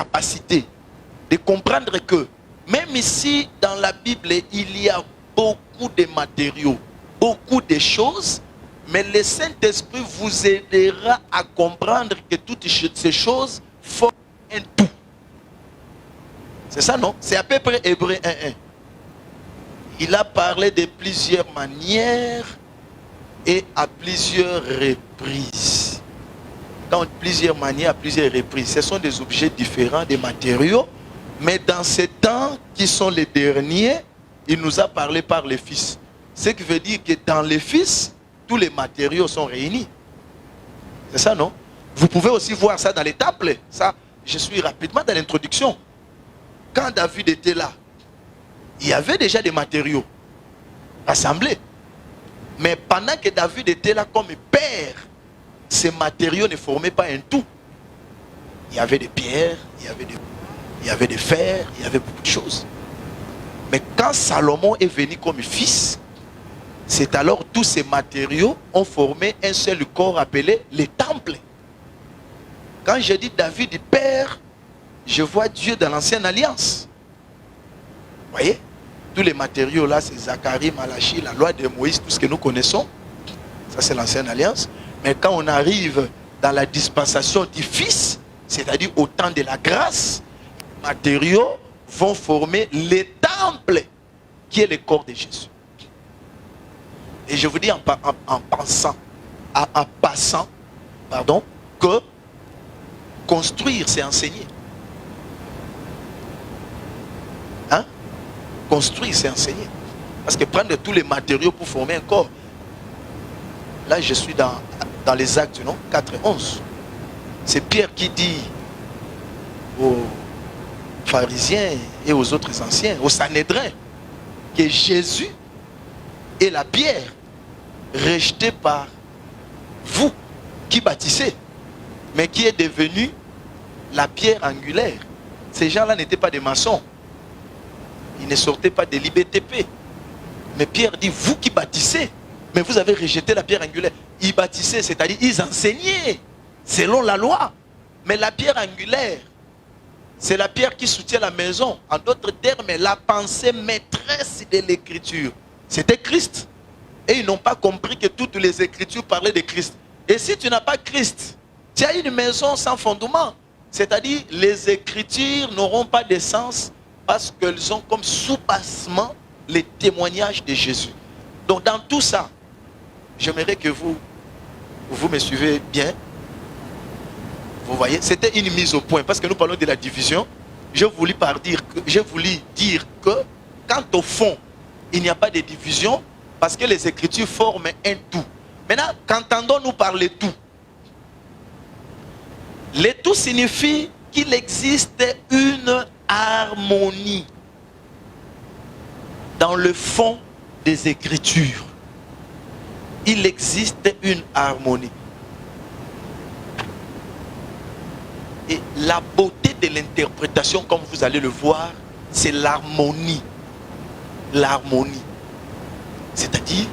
capacité de comprendre que même ici dans la Bible, il y a beaucoup de matériaux, beaucoup de choses, mais le Saint-Esprit vous aidera à comprendre que toutes ces choses forment un tout. C'est ça, non? C'est à peu près Hébreux 1:1. Il a parlé de plusieurs manières et à plusieurs reprises. Dans plusieurs manières, à plusieurs reprises. Ce sont des objets différents, des matériaux. Mais dans ces temps qui sont les derniers, il nous a parlé par le Fils. Ce qui veut dire que dans le Fils, tous les matériaux sont réunis. C'est ça, non? Vous pouvez aussi voir ça dans les temples. Ça, je suis rapidement dans l'introduction. Quand David était là, il y avait déjà des matériaux rassemblés. Mais pendant que David était là comme père, ces matériaux ne formaient pas un tout. Il y avait des pierres, il y avait des fers, il y avait beaucoup de choses. Mais quand Salomon est venu comme fils, c'est alors tous ces matériaux ont formé un seul corps appelé le temple. Quand je dis David père, je vois Dieu dans l'ancienne alliance. Vous voyez? Tous les matériaux là, c'est Zacharie, Malachie, la loi de Moïse, tout ce que nous connaissons. Ça c'est l'ancienne alliance. Mais quand on arrive dans la dispensation du Fils, c'est-à-dire au temps de la grâce, les matériaux vont former le temple qui est le corps de Jésus. Et je vous dis en passant, que construire, c'est enseigner. Hein? Construire, c'est enseigner. Parce que prendre tous les matériaux pour former un corps. Là, je suis dans les Actes, non? 4:11. C'est Pierre qui dit aux pharisiens et aux autres anciens, aux Sanhédrin, que Jésus est la pierre rejetée par vous qui bâtissez, mais qui est devenue la pierre angulaire. Ces gens-là n'étaient pas des maçons. Ils ne sortaient pas de l'IBTP. Mais Pierre dit, vous qui bâtissez, mais vous avez rejeté la pierre angulaire. Ils bâtissaient, c'est-à-dire ils enseignaient selon la loi. Mais la pierre angulaire, c'est la pierre qui soutient la maison. En d'autres termes, la pensée maîtresse de l'écriture, c'était Christ. Et ils n'ont pas compris que toutes les écritures parlaient de Christ. Et si tu n'as pas Christ, tu as une maison sans fondement. C'est-à-dire, les écritures n'auront pas de sens parce qu'elles ont comme soubassement les témoignages de Jésus. Donc dans tout ça, j'aimerais que vous me suivez bien. Vous voyez, c'était une mise au point. Parce que nous parlons de la division. Je voulais dire que quant au fond, il n'y a pas de division parce que les Écritures forment un tout. Maintenant, qu'entendons-nous par le tout? Le tout signifie qu'il existe une harmonie dans le fond des Écritures. Il existe une harmonie. Et la beauté de l'interprétation, comme vous allez le voir, c'est l'harmonie. L'harmonie. C'est-à-dire,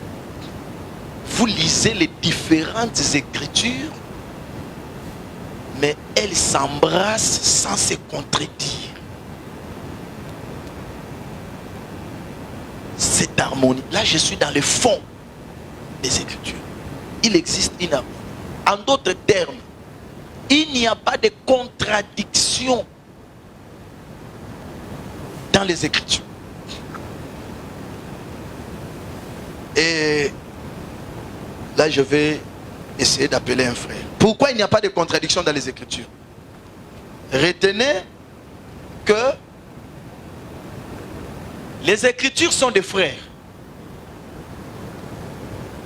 vous lisez les différentes Écritures, mais elles s'embrassent sans se contredire. Cette harmonie. Là, je suis dans le fond des Écritures. Il existe une harmonie. En d'autres termes, il n'y a pas de contradiction dans les Écritures. Et là, je vais essayer d'appeler un frère. Pourquoi il n'y a pas de contradiction dans les Écritures? Retenez que les Écritures sont des frères.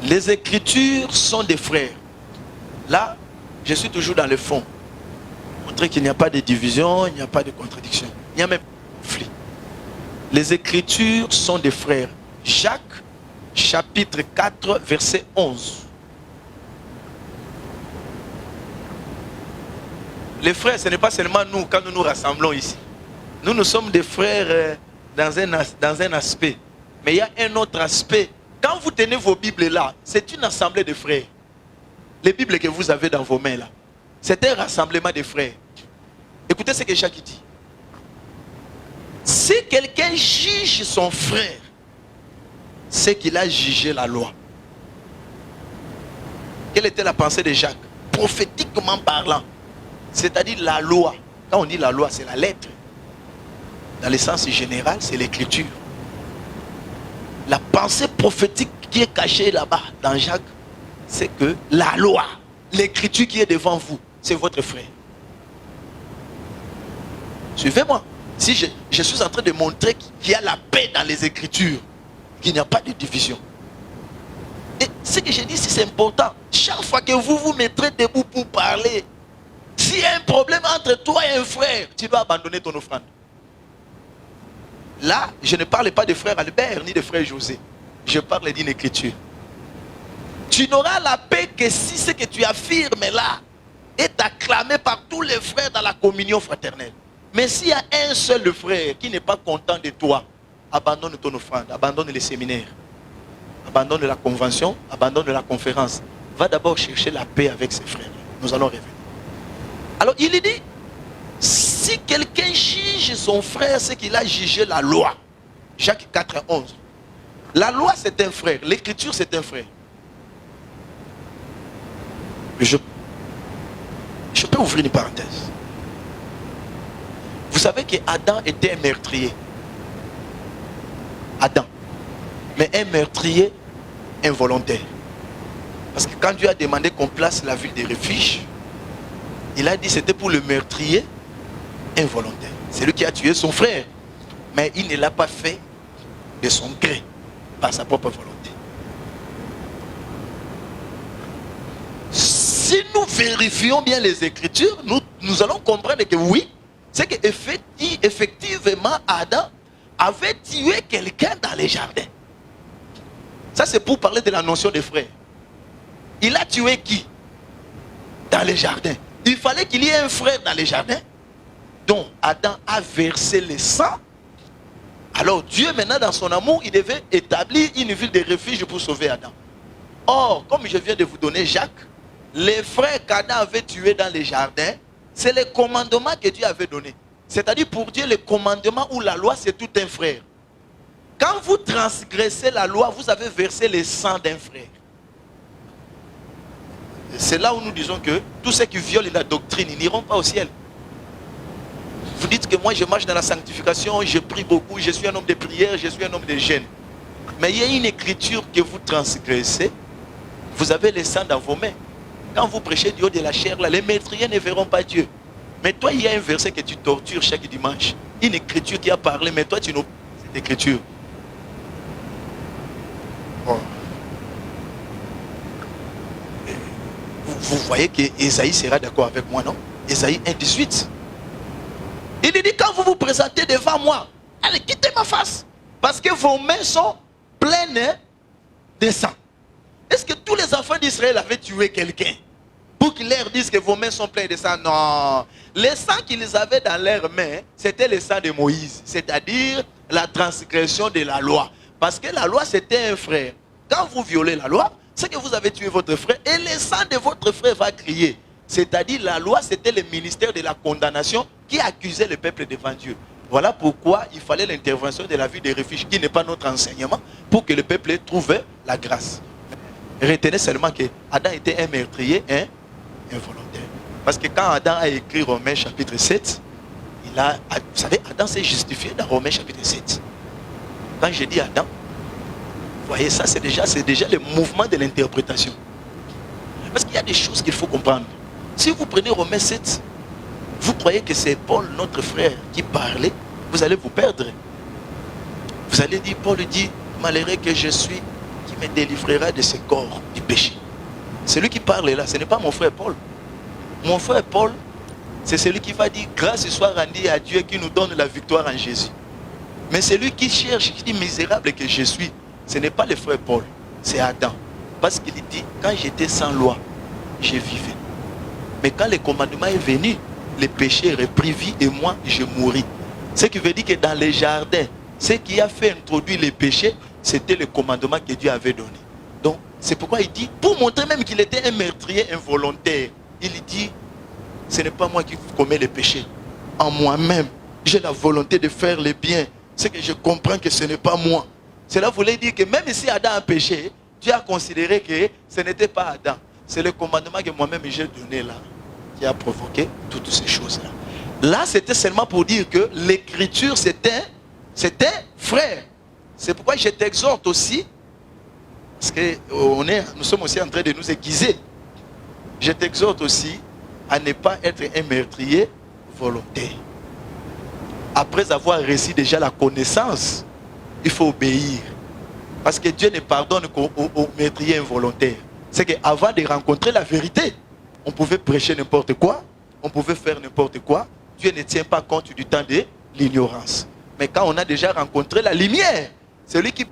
Les Écritures sont des frères. Là, je suis toujours dans le fond. Montrer qu'il n'y a pas de division, il n'y a pas de contradiction. Il n'y a même pas de conflit. Les Écritures sont des frères. Jacques, chapitre 4, verset 11. Les frères, ce n'est pas seulement nous quand nous nous rassemblons ici. Nous sommes des frères dans un aspect. Mais il y a un autre aspect. Quand vous tenez vos Bibles là, c'est une assemblée de frères. Les Bibles que vous avez dans vos mains là, c'est un rassemblement de frères. Écoutez ce que Jacques dit. Si quelqu'un juge son frère, c'est qu'il a jugé la loi. Quelle était la pensée de Jacques? Prophétiquement parlant, c'est-à-dire la loi. Quand on dit la loi, c'est la lettre. Dans le sens général, c'est l'écriture. La pensée prophétique qui est cachée là-bas dans Jacques, c'est que la loi, l'écriture qui est devant vous, c'est votre frère. Suivez-moi. Si je suis en train de montrer qu'il y a la paix dans les écritures, qu'il n'y a pas de division. Et ce que j'ai dit, c'est important. Chaque fois que vous vous mettrez debout pour parler, s'il y a un problème entre toi et un frère, tu dois abandonner ton offrande. Là, je ne parle pas de frère Albert ni de frère José. Je parle d'une écriture. Tu n'auras la paix que si ce que tu affirmes là est acclamé par tous les frères dans la communion fraternelle. Mais s'il y a un seul frère qui n'est pas content de toi, abandonne ton offrande, abandonne les séminaires, abandonne la convention, abandonne la conférence. Va d'abord chercher la paix avec ses frères. Nous allons revenir. Alors il dit, si quelqu'un juge son frère, c'est qu'il a jugé la loi. Jacques 4, 11. La loi c'est un frère, l'écriture c'est un frère. Je peux ouvrir une parenthèse. Vous savez qu'Adam était un meurtrier. Adam. Mais un meurtrier involontaire. Parce que quand Dieu a demandé qu'on place la ville de refuge, il a dit que c'était pour le meurtrier involontaire. C'est lui qui a tué son frère. Mais il ne l'a pas fait de son gré, par sa propre volonté. Si nous vérifions bien les Écritures, nous allons comprendre que oui, c'est qu'effectivement Adam avait tué quelqu'un dans les jardins. Ça c'est pour parler de la notion de frère. Il a tué qui? Dans les jardins. Il fallait qu'il y ait un frère dans les jardins. Donc Adam a versé le sang. Alors Dieu maintenant dans son amour, il devait établir une ville de refuge pour sauver Adam. Or, comme je viens de vous donner Jacques, les frères qu'Adam avait tués dans les jardins, c'est le commandement que Dieu avait donné. C'est-à-dire pour Dieu, le commandement ou la loi, c'est tout un frère. Quand vous transgressez la loi, vous avez versé le sang d'un frère. C'est là où nous disons que tous ceux qui violent la doctrine, ils n'iront pas au ciel. Vous dites que moi je marche dans la sanctification, je prie beaucoup, je suis un homme de prière, je suis un homme de jeûne. Mais il y a une écriture que vous transgressez, vous avez le sang dans vos mains. Quand vous prêchez du haut de la chair, là, les meurtriers ne verront pas Dieu. Mais toi, il y a un verset que tu tortures chaque dimanche. Une écriture qui a parlé, mais toi, tu n'as pas cette écriture. Oh. Vous voyez que Ésaïe sera d'accord avec moi, non? Ésaïe 1,18. Il dit, quand vous vous présentez devant moi, allez, quittez ma face. Parce que vos mains sont pleines de sang. Est-ce que tous les enfants d'Israël avaient tué quelqu'un pour qu'ils leur disent que vos mains sont pleines de sang? Non. Le sang qu'ils avaient dans leurs mains, c'était le sang de Moïse. C'est-à-dire la transgression de la loi. Parce que la loi, c'était un frère. Quand vous violez la loi, c'est que vous avez tué votre frère. Et le sang de votre frère va crier. C'est-à-dire la loi, c'était le ministère de la condamnation qui accusait le peuple devant Dieu. Voilà pourquoi il fallait l'intervention de la vie des refuges, qui n'est pas notre enseignement, pour que le peuple trouve la grâce. Retenez seulement que Adam était un meurtrier involontaire. Parce que quand Adam a écrit Romains chapitre 7, vous savez, Adam s'est justifié dans Romains chapitre 7. Quand je dis Adam, vous voyez, ça c'est déjà le mouvement de l'interprétation. Parce qu'il y a des choses qu'il faut comprendre. Si vous prenez Romains 7, vous croyez que c'est Paul, notre frère, qui parlait, vous allez vous perdre. Vous allez dire, Paul dit, malheureux que je suis, qui me délivrera de ce corps du péché. Celui qui parle là, ce n'est pas mon frère Paul. Mon frère Paul, c'est celui qui va dire, grâce soit rendue à Dieu qui nous donne la victoire en Jésus. Mais celui qui cherche, qui dit, misérable que je suis, ce n'est pas le frère Paul, c'est Adam. Parce qu'il dit, quand j'étais sans loi, je vivais. Mais quand le commandement est venu, le péché reprit vie et moi, je mouris. Ce qui veut dire que dans les jardins, ce qui a fait introduire le péché, c'était le commandement que Dieu avait donné. Donc, c'est pourquoi il dit, pour montrer même qu'il était un meurtrier involontaire, il dit, ce n'est pas moi qui commets le péché, en moi-même, j'ai la volonté de faire le bien, c'est que je comprends que ce n'est pas moi. Cela voulait dire que même si Adam a péché, Dieu a considéré que ce n'était pas Adam. C'est le commandement que moi-même j'ai donné là, qui a provoqué toutes ces choses-là. Là, c'était seulement pour dire que l'écriture, c'était frère. C'est pourquoi je t'exhorte aussi, parce que nous sommes aussi en train de nous aiguiser. Je t'exhorte aussi à ne pas être un meurtrier volontaire. Après avoir reçu déjà la connaissance, il faut obéir. Parce que Dieu ne pardonne qu'aux meurtriers involontaires. C'est qu'avant de rencontrer la vérité, on pouvait prêcher n'importe quoi, on pouvait faire n'importe quoi. Dieu ne tient pas compte du temps de l'ignorance. Mais quand on a déjà rencontré la lumière, celui qui,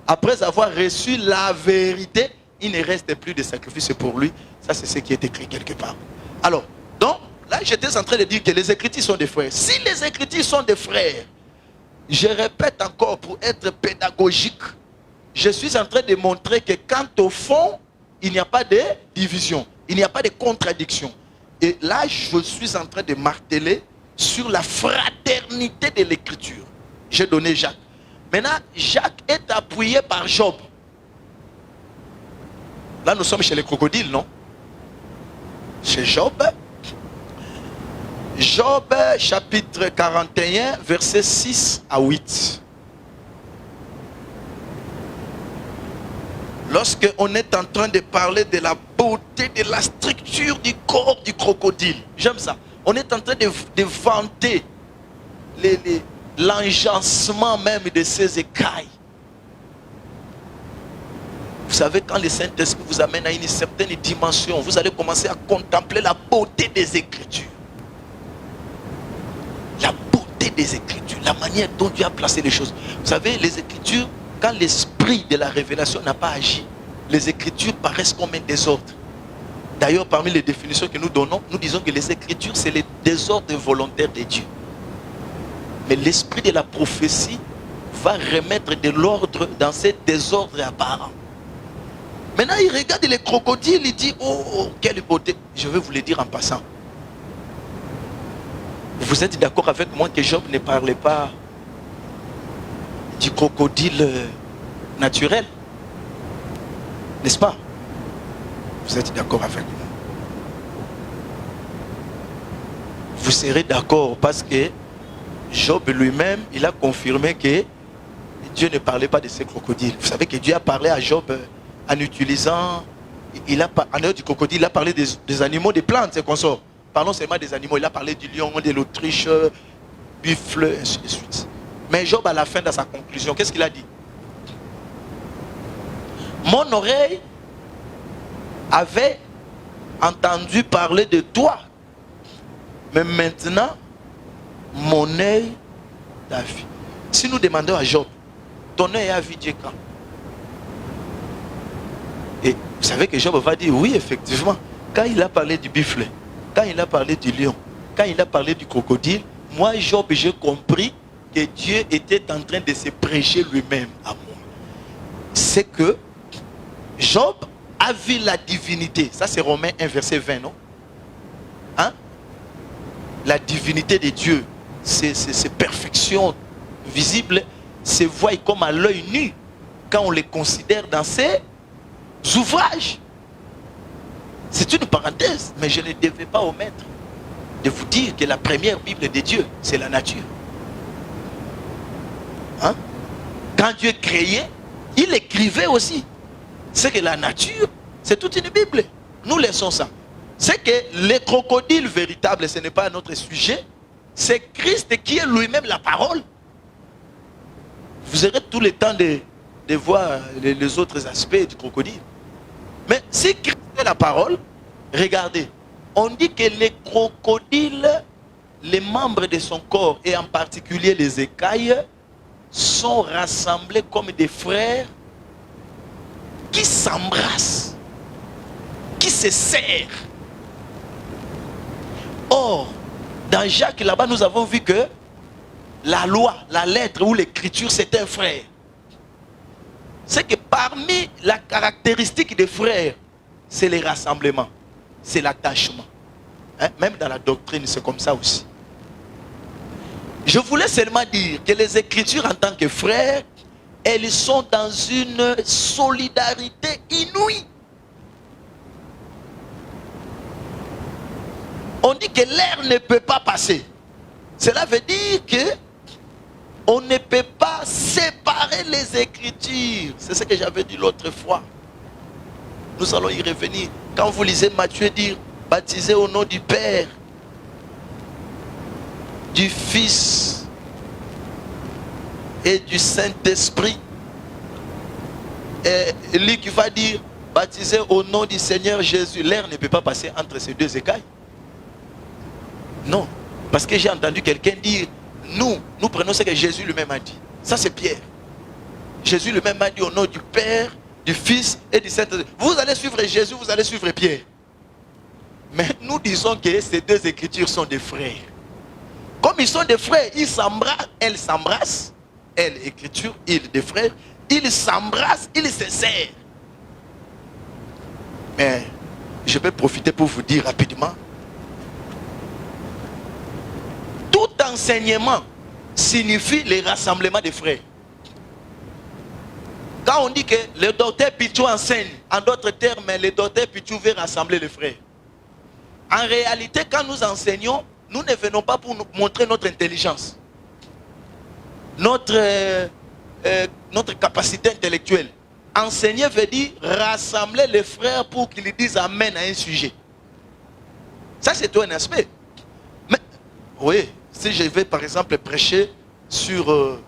après avoir reçu la vérité, il ne reste plus de sacrifice pour lui. Ça, c'est ce qui est écrit quelque part. Alors, donc, là, j'étais en train de dire que les Écritures sont des frères. Si les Écritures sont des frères, je répète encore pour être pédagogique, je suis en train de montrer que quand au fond, il n'y a pas de division, il n'y a pas de contradiction. Et là, je suis en train de marteler sur la fraternité de l'écriture. J'ai donné Jacques. Maintenant, Jacques est appuyé par Job. Là, nous sommes chez les crocodiles, non? Chez Job. Job, chapitre 41, versets 6 à 8. Lorsqu'on est en train de parler de la beauté de la structure du corps du crocodile, j'aime ça. On est en train de vanter l'enjancement même de ses écailles. Vous savez, quand le Saint-Esprit vous amène à une certaine dimension, vous allez commencer à contempler la beauté des Écritures. La beauté des Écritures, la manière dont Dieu a placé les choses. Vous savez, les Écritures, quand l'esprit de la révélation n'a pas agi, les Écritures paraissent comme un désordre. D'ailleurs, parmi les définitions que nous donnons, nous disons que les Écritures, c'est le désordre volontaire de Dieu. Mais l'esprit de la prophétie va remettre de l'ordre dans ces désordres apparents. Maintenant, il regarde les crocodiles, il dit, oh, quelle beauté. Je vais vous le dire en passant. Vous êtes d'accord avec moi que Job ne parlait pas du crocodile naturel? N'est-ce pas? Vous êtes d'accord avec moi? Vous serez d'accord parce que Job lui-même, il a confirmé que Dieu ne parlait pas de ces crocodiles. Vous savez que Dieu a parlé à Job en utilisant, en dehors du crocodile, il a parlé des animaux, des plantes et consorts. Parlons seulement des animaux, il a parlé du lion, de l'autruche, buffle, ainsi de suite. Mais Job, à la fin de sa conclusion, qu'est-ce qu'il a dit? Mon oreille avait entendu parler de toi, mais maintenant, mon œil t'a vu. Si nous demandons à Job, ton œil a vu Dieu quand? Et vous savez que Job va dire, oui, effectivement, quand il a parlé du buffle, quand il a parlé du lion, quand il a parlé du crocodile, moi, Job, j'ai compris que Dieu était en train de se prêcher lui-même à moi. C'est que Job a vu la divinité. Ça, c'est Romains 1, verset 20, non? Hein? La divinité de Dieu, c'est perfection visible, se voit comme à l'œil nu quand on les considère dans ses ouvrages. C'est une parenthèse, mais je ne devais pas omettre de vous dire que la première Bible de Dieu, c'est la nature. Hein? Quand Dieu créait, il écrivait aussi. C'est que la nature, c'est toute une Bible. Nous laissons ça. C'est que les crocodiles véritables, ce n'est pas notre sujet. C'est Christ qui est lui-même la parole. Vous aurez tout le temps de voir les autres aspects du crocodile. Mais si Christ est la parole, regardez, on dit que les crocodiles, les membres de son corps, et en particulier les écailles, sont rassemblés comme des frères qui s'embrassent, qui se serrent. Or, dans Jacques, là-bas, nous avons vu que la loi, la lettre ou l'écriture, c'est un frère. C'est que parmi la caractéristique des frères, c'est les rassemblements, c'est l'attachement. Hein? Même dans la doctrine, c'est comme ça aussi. Je voulais seulement dire que les Écritures en tant que frères, elles sont dans une solidarité inouïe. On dit que l'air ne peut pas passer. Cela veut dire que on ne peut pas séparer les Écritures. C'est ce que j'avais dit l'autre fois. Nous allons y revenir. Quand vous lisez Matthieu dire, baptisé au nom du Père, du Fils et du Saint-Esprit. Et lui qui va dire, baptisé au nom du Seigneur Jésus. L'air ne peut pas passer entre ces deux écailles. Non. Parce que j'ai entendu quelqu'un dire, nous prenons ce que Jésus lui-même a dit. Ça c'est Pierre. Jésus lui-même a dit au nom du Père, du Fils et du Saint-Esprit. Vous allez suivre Jésus, vous allez suivre Pierre. Mais nous disons que ces deux écritures sont des frères. Comme ils sont des frères, ils s'embrassent, elles s'embrassent. Elle, écriture, ils, des frères, ils s'embrassent, ils se serrent. Mais je vais profiter pour vous dire rapidement. Tout enseignement signifie les rassemblements des frères. Quand on dit que le docteur Pichou enseigne, en d'autres termes, le docteur Pichou veut rassembler les frères. En réalité, quand nous enseignons, nous ne venons pas pour nous montrer notre intelligence, notre capacité intellectuelle. Enseigner veut dire rassembler les frères pour qu'ils disent Amen à un sujet. Ça, c'est tout un aspect. Mais, oui, si je vais par exemple prêcher sur...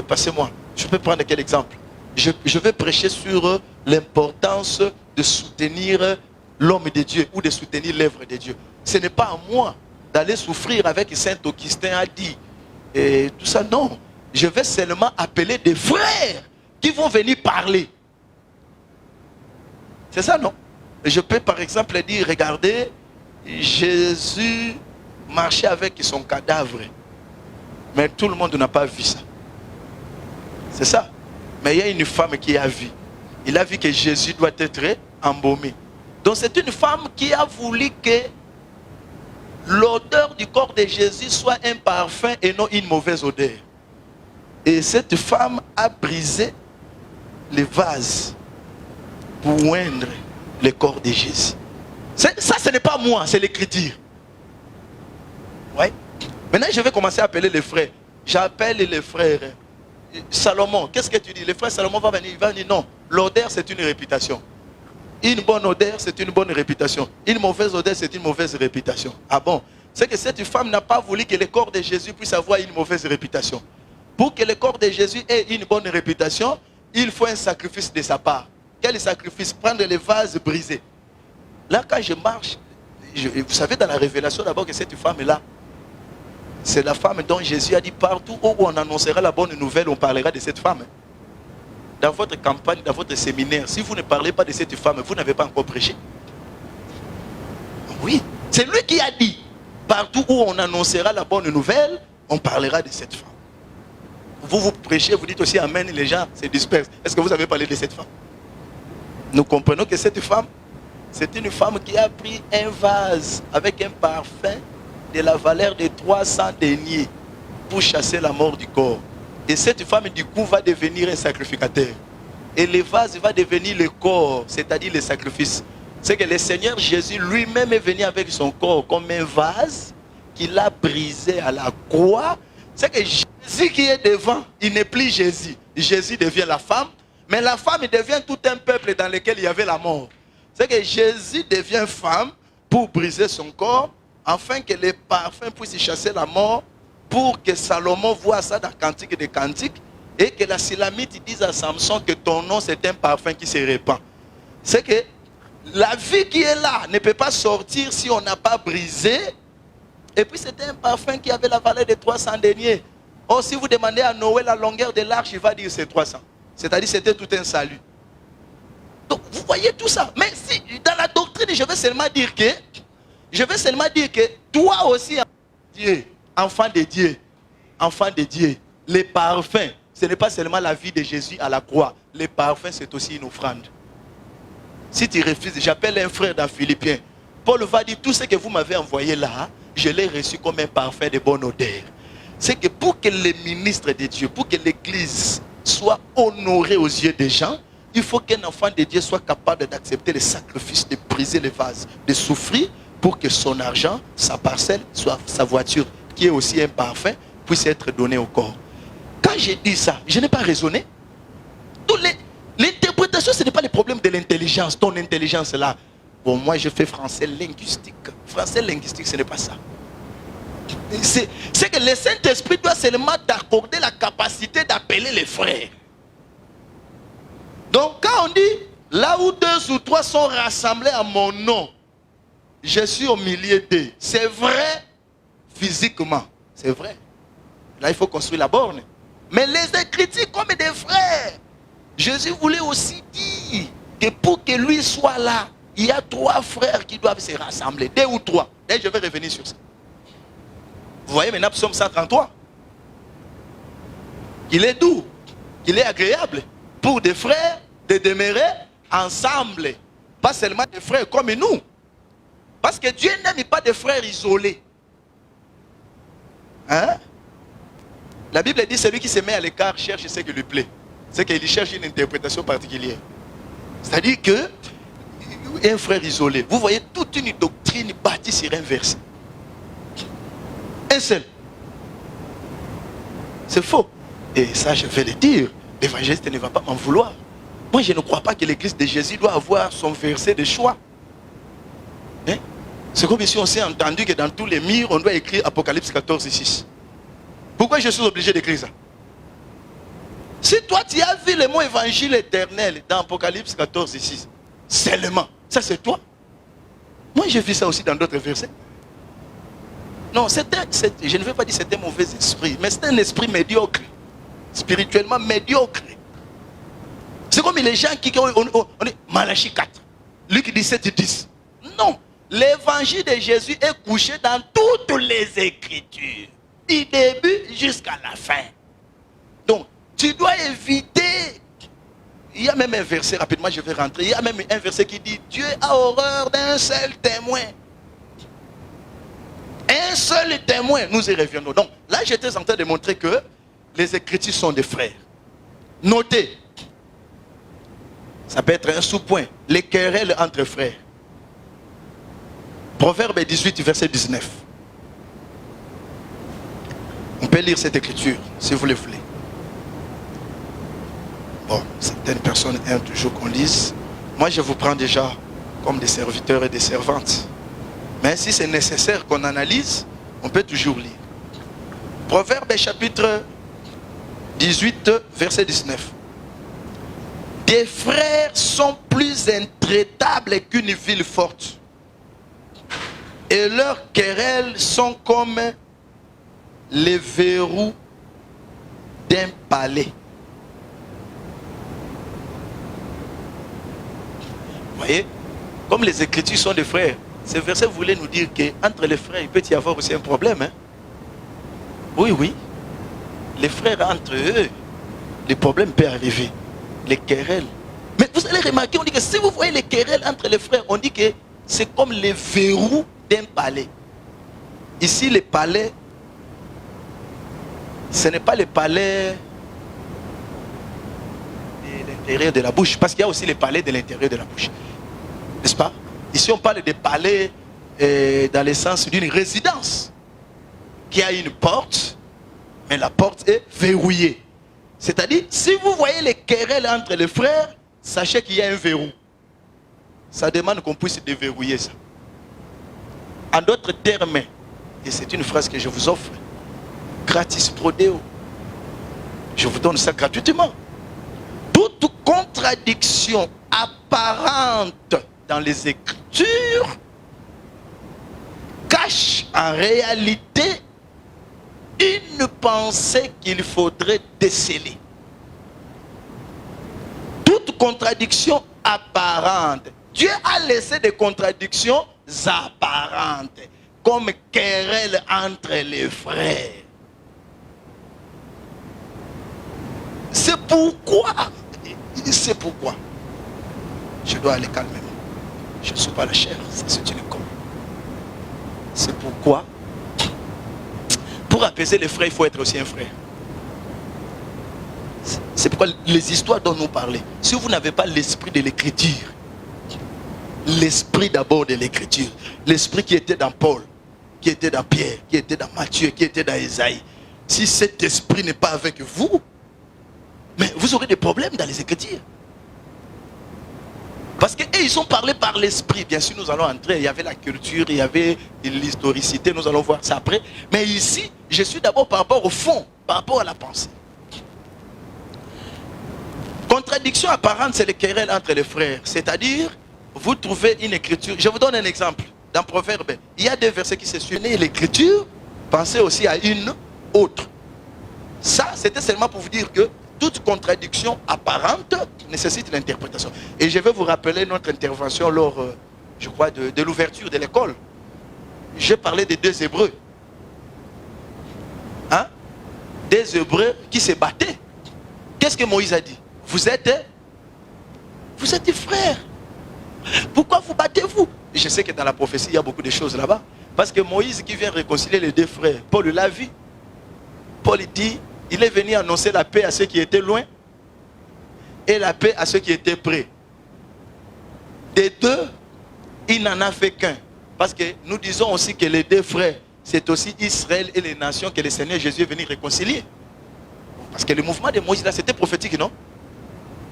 passez-moi, je peux prendre quel exemple? Je vais prêcher sur l'importance de soutenir l'homme de Dieu ou de soutenir l'œuvre de Dieu. Ce n'est pas à moi d'aller souffrir avec Saint Augustin a dit. Et tout ça, non. Je vais seulement appeler des frères qui vont venir parler. C'est ça, non? Je peux par exemple dire, regardez, Jésus marchait avec son cadavre. Mais tout le monde n'a pas vu ça. C'est ça. Mais il y a une femme qui a vu. Il a vu que Jésus doit être embaumé. Donc c'est une femme qui a voulu que l'odeur du corps de Jésus soit un parfum et non une mauvaise odeur. Et cette femme a brisé les vases pour oindre le corps de Jésus. Ça, ce n'est pas moi, c'est l'écriture. Ouais. Maintenant, je vais commencer à appeler les frères. J'appelle les frères. Salomon, qu'est-ce que tu dis? Le frère Salomon va venir, il va dire non. L'odeur, c'est une réputation. Une bonne odeur, c'est une bonne réputation. Une mauvaise odeur, c'est une mauvaise réputation. Ah bon? C'est que cette femme n'a pas voulu que le corps de Jésus puisse avoir une mauvaise réputation. Pour que le corps de Jésus ait une bonne réputation, il faut un sacrifice de sa part. Quel sacrifice? Prendre les vases brisés. Là, quand je marche, vous savez dans la révélation d'abord que cette femme est là. C'est la femme dont Jésus a dit partout où on annoncera la bonne nouvelle, on parlera de cette femme. Dans votre campagne, dans votre séminaire, si vous ne parlez pas de cette femme, vous n'avez pas encore prêché. Oui, c'est lui qui a dit partout où on annoncera la bonne nouvelle, on parlera de cette femme. Vous prêchez, vous dites aussi Amen, les gens se dispersent. Est-ce que vous avez parlé de cette femme? Nous comprenons que cette femme, c'est une femme qui a pris un vase avec un parfum de la valeur de 300 deniers pour chasser la mort du corps. Et cette femme, du coup, va devenir un sacrificateur. Et le vase va devenir le corps, c'est-à-dire le sacrifice. C'est que le Seigneur Jésus lui-même est venu avec son corps comme un vase qu'il a brisé à la croix. C'est que Jésus qui est devant, il n'est plus Jésus. Jésus devient la femme, mais la femme devient tout un peuple dans lequel il y avait la mort. C'est que Jésus devient femme pour briser son corps, afin que les parfums puissent chasser la mort, pour que Salomon voit ça dans Cantique des Cantiques, et que la Silamite dise à Samson que ton nom c'est un parfum qui se répand. C'est que la vie qui est là ne peut pas sortir si on n'a pas brisé. Et puis c'était un parfum qui avait la valeur de 300 deniers. Or si vous demandez à Noé la longueur de l'arche, il va dire c'est 300. C'est-à-dire c'était tout un salut. Donc vous voyez tout ça. Mais si dans la doctrine, je vais seulement dire que toi aussi, Dieu, enfant de Dieu, les parfums, ce n'est pas seulement la vie de Jésus à la croix. Les parfums, c'est aussi une offrande. Si tu refuses, j'appelle un frère dans Philippiens. Paul va dire, tout ce que vous m'avez envoyé là, je l'ai reçu comme un parfum de bonne odeur. C'est que pour que les ministres de Dieu, pour que l'église soit honorée aux yeux des gens, il faut qu'un enfant de Dieu soit capable d'accepter le sacrifice, de briser les vases, de souffrir pour que son argent, sa parcelle, soit sa voiture, qui est aussi un parfum, puisse être donné au corps. Quand j'ai dit ça, je n'ai pas raisonné. L'interprétation, ce n'est pas le problème de l'intelligence, ton intelligence là. Bon, moi je fais français linguistique. Français linguistique, ce n'est pas ça. C'est que le Saint-Esprit doit seulement t'accorder la capacité d'appeler les frères. Donc quand on dit, là où 2 ou 3 sont rassemblés à mon nom, je suis au milieu d'eux. C'est vrai physiquement. C'est vrai. Là, il faut construire la borne. Mais les Écritures comme des frères. Jésus voulait aussi dire que pour que lui soit là, il y a 3 frères qui doivent se rassembler. 2 ou 3. Et je vais revenir sur ça. Vous voyez maintenant Psaume 133. Il est doux. Il est agréable pour des frères de demeurer ensemble. Pas seulement des frères comme nous. Parce que Dieu n'aime pas des frères isolés. Hein? La Bible dit celui qui se met à l'écart cherche ce qui lui plaît. C'est qu'il cherche une interprétation particulière. C'est-à-dire que un frère isolé, vous voyez toute une doctrine bâtie sur un verset. Un seul. C'est faux. Et ça, je vais le dire. L'évangéliste ne va pas m'en vouloir. Moi, je ne crois pas que l'église de Jésus doit avoir son verset de choix. Hein? C'est comme si on s'est entendu que dans tous les murs, on doit écrire Apocalypse 14 et 6. Pourquoi je suis obligé d'écrire ça? Si toi, tu as vu le mot évangile éternel dans Apocalypse 14 et 6, seulement, ça c'est toi. Moi, j'ai vu ça aussi dans d'autres versets. Non, je ne veux pas dire que c'est un mauvais esprit, mais c'est un esprit médiocre. Spirituellement médiocre. C'est comme les gens qui on est Malachie 4, Luc 17 et 10. Non, l'évangile de Jésus est couché dans toutes les Écritures. Du début jusqu'à la fin. Donc, tu dois éviter. Il y a même un verset, rapidement je vais rentrer. Il y a même un verset qui dit Dieu a horreur d'un seul témoin. Un seul témoin, nous y reviendrons. Donc, là j'étais en train de montrer que les Écritures sont des frères. Notez, ça peut être un sous-point. Les querelles entre frères. Proverbe 18, verset 19. On peut lire cette écriture, si vous le voulez. Bon, certaines personnes aiment toujours qu'on lise. Moi, je vous prends déjà comme des serviteurs et des servantes. Mais si c'est nécessaire qu'on analyse, on peut toujours lire. Proverbe chapitre 18, verset 19. Des frères sont plus intraitables qu'une ville forte. Et leurs querelles sont comme les verrous d'un palais. Vous voyez, comme les Écritures sont des frères, ce verset voulait nous dire qu'entre les frères, il peut y avoir aussi un problème. Hein? Oui, oui. Les frères entre eux, les problèmes peuvent arriver. Les querelles. Mais vous allez remarquer, on dit que si vous voyez les querelles entre les frères, on dit que c'est comme les verrous d'un palais. Ici, les palais, ce n'est pas le palais de l'intérieur de la bouche, parce qu'il y a aussi les palais de l'intérieur de la bouche. N'est-ce pas? Ici, on parle des palais dans le sens d'une résidence qui a une porte, mais la porte est verrouillée. C'est-à-dire, si vous voyez les querelles entre les frères, sachez qu'il y a un verrou. Ça demande qu'on puisse déverrouiller ça. En d'autres termes, et c'est une phrase que je vous offre, gratis pro Deo. Je vous donne ça gratuitement. Toute contradiction apparente dans les Écritures cache en réalité une pensée qu'il faudrait déceler. Toute contradiction apparente. Dieu a laissé des contradictions apparentes, comme querelle entre les frères. C'est pourquoi, je dois aller calmer. Je ne suis pas la chair, c'est une com. C'est pourquoi Pour apaiser les frères, il faut être aussi un frère. C'est pourquoi les histoires dont nous parlons, si vous n'avez pas l'esprit de l'écriture, l'esprit d'abord de l'écriture, l'esprit qui était dans Paul, qui était dans Pierre, qui était dans Matthieu, qui était dans Isaïe, si cet esprit n'est pas avec vous, mais vous aurez des problèmes dans les Écritures. Parce qu'ils ils ont parlé par l'esprit. Bien sûr, nous allons entrer. Il y avait la culture, il y avait l'historicité. Nous allons voir ça après. Mais ici, je suis d'abord par rapport au fond, par rapport à la pensée. Contradiction apparente, c'est les querelles entre les frères. C'est-à-dire, vous trouvez une écriture. Je vous donne un exemple. Dans Proverbe, il y a deux versets qui se suivent. L'écriture, pensez aussi à une autre. Ça, c'était seulement pour vous dire que toute contradiction apparente nécessite l'interprétation. Et je vais vous rappeler notre intervention lors, je crois, de l'ouverture de l'école. J'ai parlé des deux Hébreux. Hein? Des Hébreux qui se battaient. Qu'est-ce que Moïse a dit? Vous êtes des frères. Pourquoi vous battez-vous? Je sais que dans la prophétie, il y a beaucoup de choses là-bas. Parce que Moïse qui vient réconcilier les deux frères, Paul l'a vu. Paul dit, il est venu annoncer la paix à ceux qui étaient loin et la paix à ceux qui étaient près. Des deux, il n'en a fait qu'un. Parce que nous disons aussi que les deux frères, c'est aussi Israël et les nations que le Seigneur Jésus est venu réconcilier. Parce que le mouvement de Moïse là, c'était prophétique, non?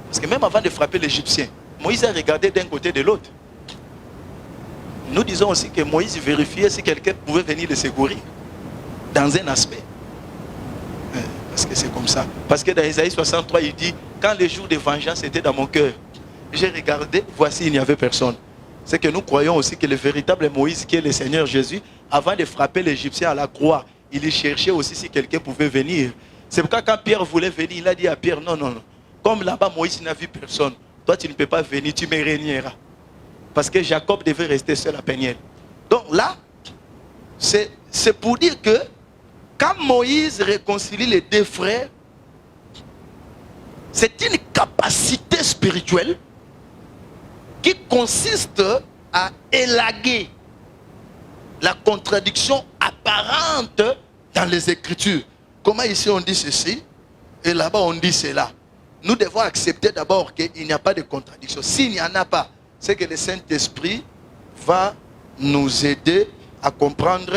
Parce que même avant de frapper l'Égyptien, Moïse a regardé d'un côté et de l'autre. Nous disons aussi que Moïse vérifiait si quelqu'un pouvait venir le secourir. Dans un aspect. Parce que c'est comme ça. Parce que dans Isaïe 63, il dit, quand le jour de vengeance était dans mon cœur, j'ai regardé, voici, il n'y avait personne. C'est que nous croyons aussi que le véritable Moïse, qui est le Seigneur Jésus, avant de frapper l'Égyptien à la croix, il y cherchait aussi si quelqu'un pouvait venir. C'est pourquoi quand Pierre voulait venir, il a dit à Pierre, non, non, non. Comme là-bas, Moïse n'a vu personne. Toi, tu ne peux pas venir, tu me régneras. Parce que Jacob devait rester seul à Péniel. Donc là, c'est pour dire que quand Moïse réconcilie les deux frères, c'est une capacité spirituelle qui consiste à élaguer la contradiction apparente dans les Écritures. Comment ici on dit ceci et là-bas on dit cela. Nous devons accepter d'abord qu'il n'y a pas de contradiction. S'il n'y en a pas, c'est que le Saint-Esprit va nous aider à comprendre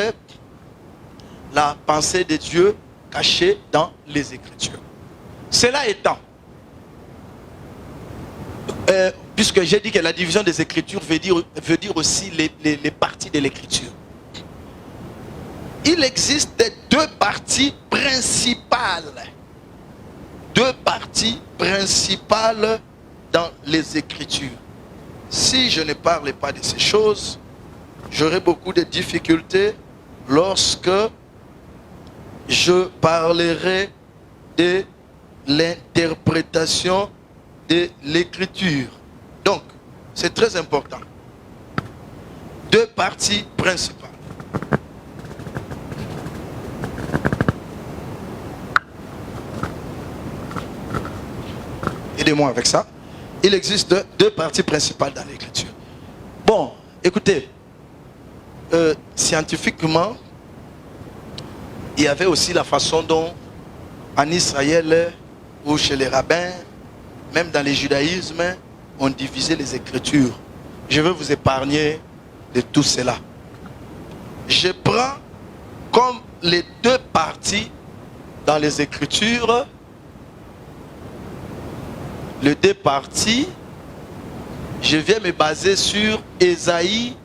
la pensée de Dieu cachée dans les Écritures. Cela étant, puisque j'ai dit que la division des Écritures veut dire aussi les parties de l'Écriture. Il existe deux parties principales. Deux parties principales dans les Écritures. Si je ne parle pas de ces choses, j'aurai beaucoup de difficultés lorsque je parlerai de l'interprétation de l'écriture. Donc, c'est très important. Deux parties principales. Aidez-moi avec ça. Il existe deux parties principales dans l'écriture. Bon, écoutez, scientifiquement, il y avait aussi la façon dont en Israël ou chez les rabbins, même dans le judaïsme, on divisait les Écritures. Je vais vous épargner de tout cela. Je prends comme les deux parties dans les Écritures, les deux parties, je viens me baser sur Ésaïe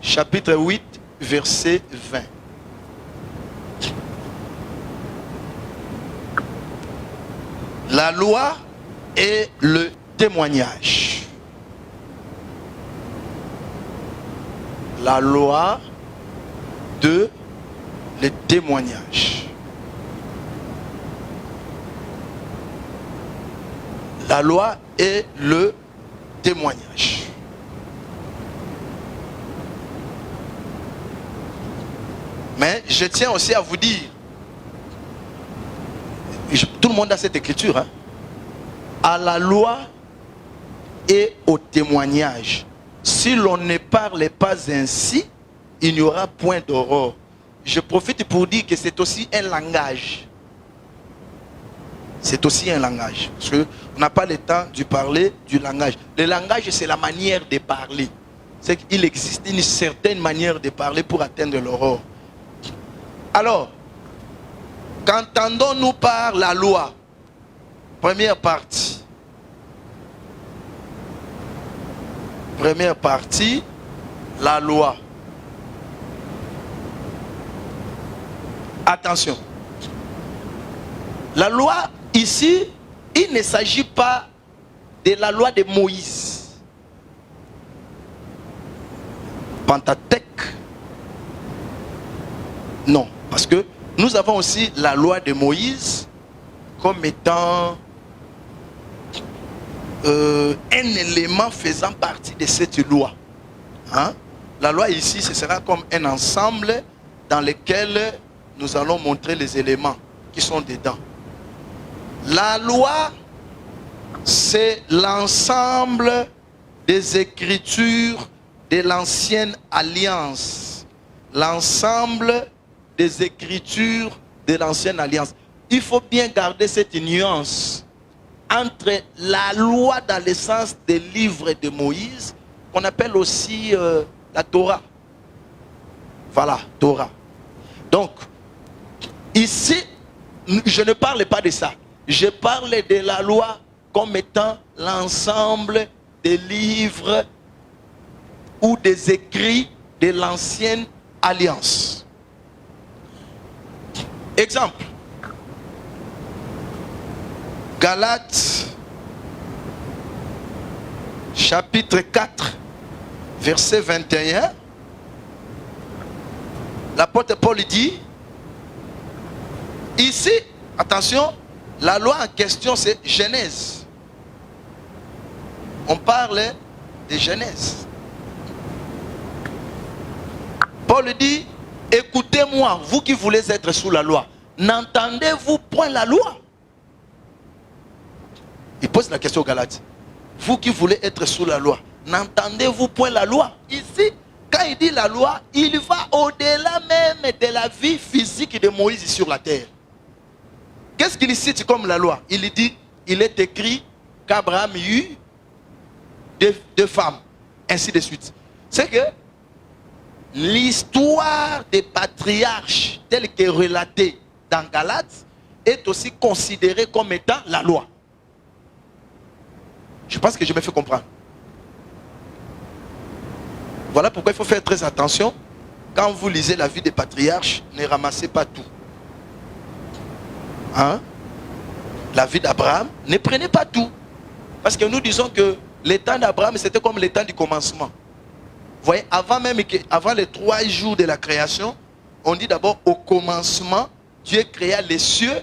chapitre 8, verset 20. La loi et le témoignage. La loi de le témoignage. La loi et le témoignage. Mais je tiens aussi à vous dire, tout le monde a cette écriture, hein, à la loi et au témoignage. Si l'on ne parle pas ainsi, il n'y aura point d'aurore. je profite pour dire que c'est aussi un langage. C'est aussi un langage. Parce qu'on n'a pas le temps de parler du langage. Le langage, c'est la manière de parler. C'est qu'il existe une certaine manière de parler pour atteindre l'aurore. Alors, qu'entendons-nous par la loi? Première partie. Première partie, la loi. Attention. La loi, ici, il ne s'agit pas de la loi de Moïse. Pentateuque. Non, parce que nous avons aussi la loi de Moïse comme étant un élément faisant partie de cette loi. Hein? La loi ici, ce sera comme un ensemble dans lequel nous allons montrer les éléments qui sont dedans. La loi, c'est l'ensemble des écritures de l'ancienne alliance. L'ensemble des écritures de l'ancienne alliance. Il faut bien garder cette nuance entre la loi dans le sens des livres de Moïse, qu'on appelle aussi la Torah. Voilà, Torah. Donc, ici, je ne parle pas de ça. Je parle de la loi comme étant l'ensemble des livres ou des écrits de l'ancienne alliance. Exemple. Galates, chapitre 4, verset 21. L'apôtre Paul dit, ici, attention, la loi en question c'est Genèse. On parle de Genèse. Paul dit, écoutez-moi, vous qui voulez être sous la loi, n'entendez-vous point la loi? Il pose la question aux Galates. Vous qui voulez être sous la loi, n'entendez-vous point la loi? Ici, quand il dit la loi, il va au-delà même de la vie physique de Moïse sur la terre. Qu'est-ce qu'il cite comme la loi? Il dit, il est écrit qu'Abraham eut deux femmes, ainsi de suite. C'est que l'histoire des patriarches telle qu'elle est relatée dans Galates est aussi considérée comme étant la loi. Je pense que je me fais comprendre. Voilà pourquoi il faut faire très attention. Quand vous lisez la vie des patriarches, ne ramassez pas tout. Hein? La vie d'Abraham, ne prenez pas tout. Parce que nous disons que le temps d'Abraham, c'était comme le temps du commencement. Vous voyez, avant les 3 jours de la création, on dit d'abord au commencement, Dieu créa les cieux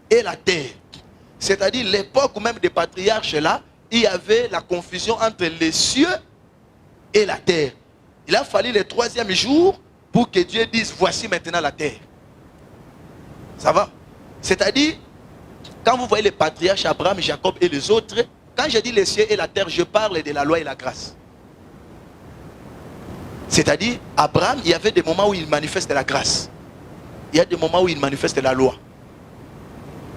et la terre. C'est-à-dire l'époque même des patriarches là, il y avait la confusion entre les cieux et la terre. Il a fallu le 3e jour pour que Dieu dise, voici maintenant la terre. Ça va? C'est-à-dire, quand vous voyez les patriarches, Abraham, Jacob et les autres, quand je dis les cieux et la terre, je parle de la loi et la grâce. C'est-à-dire, Abraham, il y avait des moments où il manifeste la grâce. Il y a des moments où il manifeste la loi.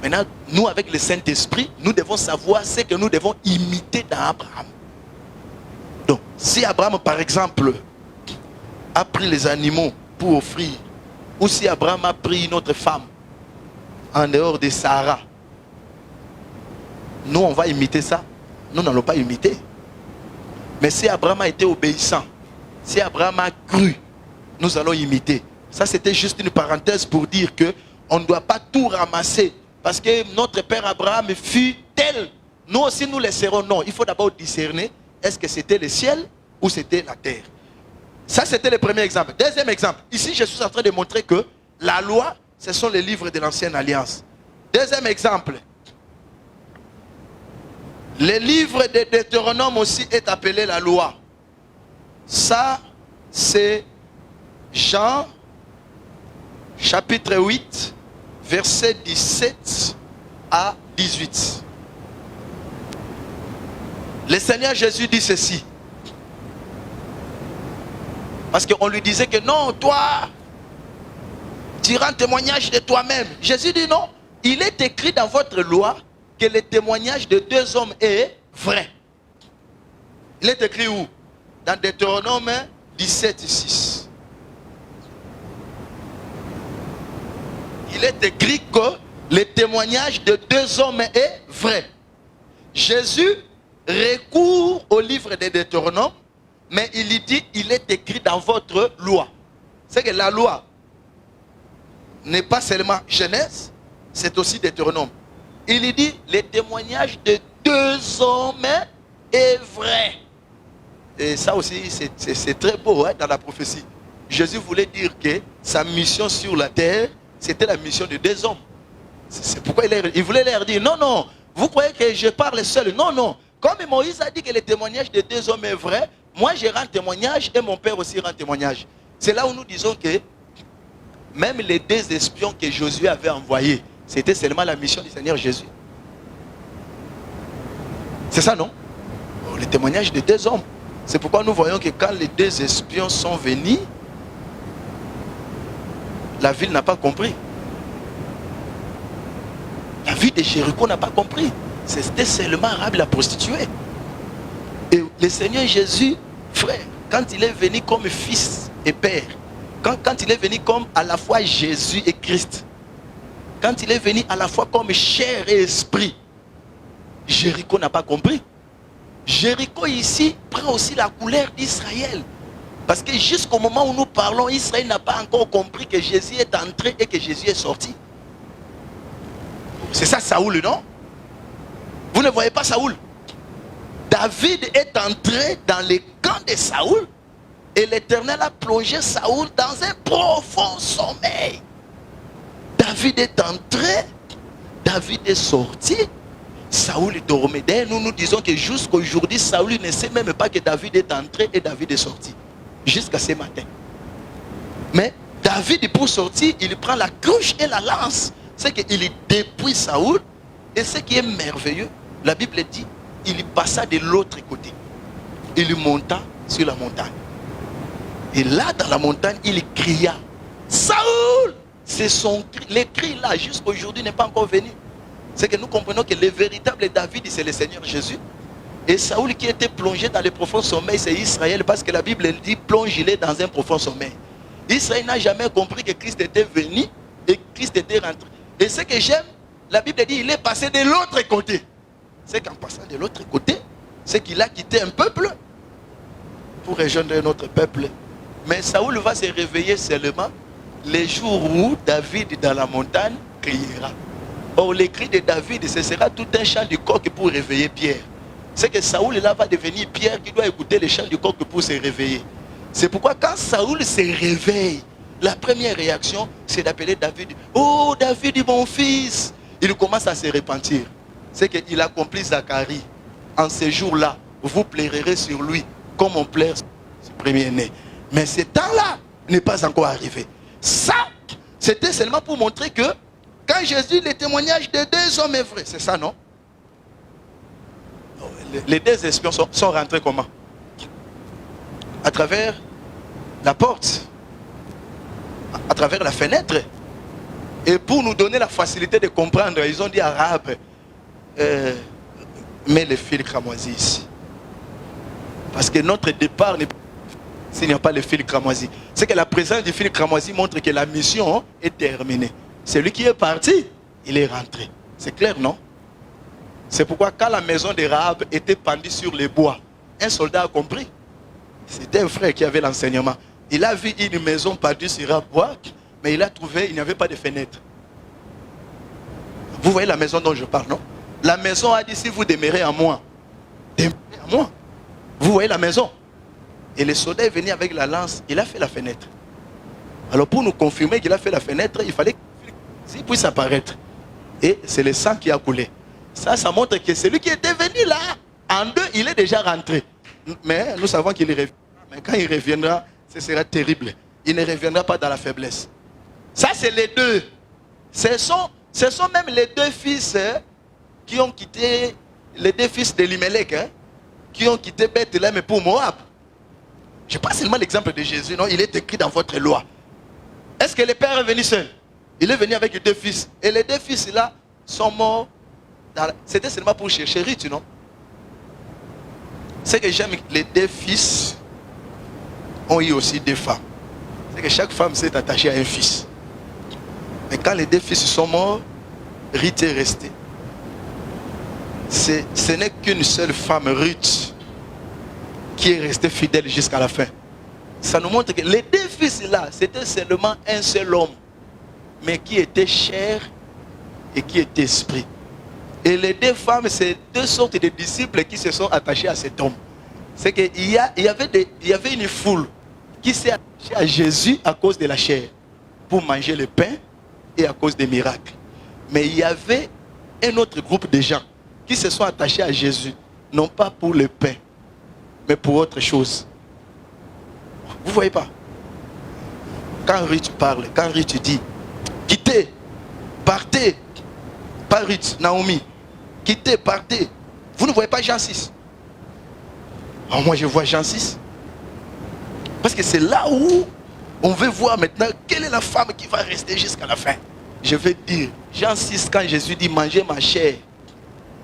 Maintenant, nous, avec le Saint-Esprit, nous devons savoir ce que nous devons imiter dans Abraham. Donc, si Abraham, par exemple, a pris les animaux pour offrir, ou si Abraham a pris une autre femme en dehors de Sarah, nous, on va imiter ça. Nous n'allons pas imiter. Mais si Abraham a été obéissant, si Abraham a cru, nous allons imiter. Ça, c'était juste une parenthèse pour dire que on ne doit pas tout ramasser. Parce que notre père Abraham fut tel. Nous aussi, nous le serons. Non, il faut d'abord discerner. Est-ce que c'était le ciel ou c'était la terre? Ça, c'était le premier exemple. Deuxième exemple. Ici, je suis en train de montrer que la loi, ce sont les livres de l'ancienne alliance. Deuxième exemple. Le livre de Deutéronome aussi est appelé la loi. Ça, c'est Jean, chapitre 8, versets 17 à 18. Le Seigneur Jésus dit ceci. Parce qu'on lui disait que non, toi, tu rends témoignage de toi-même. Jésus dit non. Il est écrit dans votre loi que le témoignage de deux hommes est vrai. Il est écrit où? Dans Deutéronome 17:6. Il est écrit que le témoignage de deux hommes est vrai. Jésus recourt au livre de Deutéronome, mais il dit, il est écrit dans votre loi. C'est que la loi n'est pas seulement Genèse, c'est aussi Deutéronome. Il dit, le témoignage de deux hommes est vrai. Et ça aussi, c'est très beau hein, dans la prophétie. Jésus voulait dire que sa mission sur la terre, c'était la mission de deux hommes. C'est pourquoi il voulait leur dire, non, non, vous croyez que je parle seul? Non, non. Comme Moïse a dit que le témoignage de deux hommes est vrai, moi je rends témoignage et mon père aussi rend témoignage. C'est là où nous disons que même les deux espions que Josué avait envoyés, c'était seulement la mission du Seigneur Jésus. C'est ça, non? Le témoignage de deux hommes. C'est pourquoi nous voyons que quand les deux espions sont venus, la ville n'a pas compris. La ville de Jéricho n'a pas compris. C'était seulement Rahab la prostituée. Et le Seigneur Jésus, frère, quand il est venu comme fils et père, quand il est venu comme à la fois Jésus et Christ, quand il est venu à la fois comme chair et esprit, Jéricho n'a pas compris. Jéricho ici prend aussi la couleur d'Israël. Parce que jusqu'au moment où nous parlons, Israël n'a pas encore compris que Jésus est entré et que Jésus est sorti. C'est ça Saoul, non? Vous ne voyez pas Saoul? David est entré dans le camp de Saoul et l'Éternel a plongé Saoul dans un profond sommeil. David est entré, David est sorti, Saoul dormait. D'ailleurs, nous disons que jusqu'à aujourd'hui, Saoul ne sait même pas que David est entré et David est sorti. Jusqu'à ce matin. Mais David, pour sortir, il prend la cruche et la lance. C'est qu'il dépouille Saoul. Et ce qui est merveilleux, la Bible dit, il passa de l'autre côté. Il monta sur la montagne. Et là, dans la montagne, il cria, Saoul! C'est son cri. Le cri là, jusqu'à aujourd'hui, n'est pas encore venu. C'est que nous comprenons que le véritable David, c'est le Seigneur Jésus. Et Saoul qui était plongé dans le profond sommeil, c'est Israël, parce que la Bible dit, plonge-les dans un profond sommeil. Israël n'a jamais compris que Christ était venu et Christ était rentré. Et ce que j'aime, la Bible dit, il est passé de l'autre côté. C'est qu'en passant de l'autre côté, c'est qu'il a quitté un peuple pour rejoindre notre peuple. Mais Saoul va se réveiller seulement les jours où David dans la montagne criera. Or, les cris de David, ce sera tout un chant du coq pour réveiller Pierre. C'est que Saoul là va devenir Pierre qui doit écouter le chant du coq pour se réveiller. C'est pourquoi quand Saoul se réveille, la première réaction, c'est d'appeler David. Oh David, mon fils. Il commence à se repentir. C'est qu'il accomplit Zacharie. En ce jour-là, vous pleurerez sur lui comme on pleure sur le premier-né. Mais ce temps-là n'est pas encore arrivé. Ça, c'était seulement pour montrer que quand Jésus, le témoignage de deux hommes est vrai. C'est ça, non? Les deux espions sont rentrés comment? À travers la porte, à travers la fenêtre. Et pour nous donner la facilité de comprendre, ils ont dit à Rahab, mets le fil cramoisi ici. Parce que notre départ n'est pas s'il n'y a pas le fil cramoisi. C'est que la présence du fil cramoisi montre que la mission est terminée. Celui qui est parti, il est rentré. C'est clair, non? C'est pourquoi quand la maison de Rahab était pendue sur les bois, un soldat a compris. C'était un frère qui avait l'enseignement. Il a vu une maison pendue sur un bois, mais il a trouvé, il n'y avait pas de fenêtre. Vous voyez la maison dont je parle, non? La maison a dit, si vous demeurez en moi, demeurez en moi. Vous voyez la maison? Et le soldat est venu avec la lance, il a fait la fenêtre. Alors pour nous confirmer qu'il a fait la fenêtre, il fallait qu'il puisse apparaître. Et c'est le sang qui a coulé. Ça montre que celui qui était venu là, en deux, il est déjà rentré. Mais nous savons qu'il reviendra. Mais quand il reviendra, ce sera terrible. Il ne reviendra pas dans la faiblesse. Ça, c'est les deux. Ce sont même les deux fils qui ont quitté, les deux fils d'Elimelech, qui ont quitté Bethléem pour Moab. Je ne sais pas seulement l'exemple de Jésus, non, il est écrit dans votre loi. Est-ce que le père est venu seul? Il est venu avec les deux fils. Et les deux fils là sont morts. C'était seulement pour chercher Ruth, non? C'est que j'aime, les deux fils ont eu aussi deux femmes. C'est que chaque femme s'est attachée à un fils. Mais quand les deux fils sont morts, Ruth est restée. Ce n'est qu'une seule femme, Ruth, qui est restée fidèle jusqu'à la fin. Ça nous montre que les deux fils là, c'était seulement un seul homme, mais qui était chair et qui était esprit. Et les deux femmes, c'est deux sortes de disciples qui se sont attachés à cet homme. C'est qu'il y avait une foule qui s'est attachée à Jésus à cause de la chair, pour manger le pain et à cause des miracles. Mais il y avait un autre groupe de gens qui se sont attachés à Jésus, non pas pour le pain, mais pour autre chose. Vous ne voyez pas? Quand Ruth parle, quand Ruth dit, quittez, partez, pas Ruth, Naomi, quittez, partez. Vous ne voyez pas Jean 6? Alors moi je vois Jean 6. Parce que c'est là où on veut voir maintenant quelle est la femme qui va rester jusqu'à la fin. Je vais dire, Jean 6, quand Jésus dit, mangez ma chair,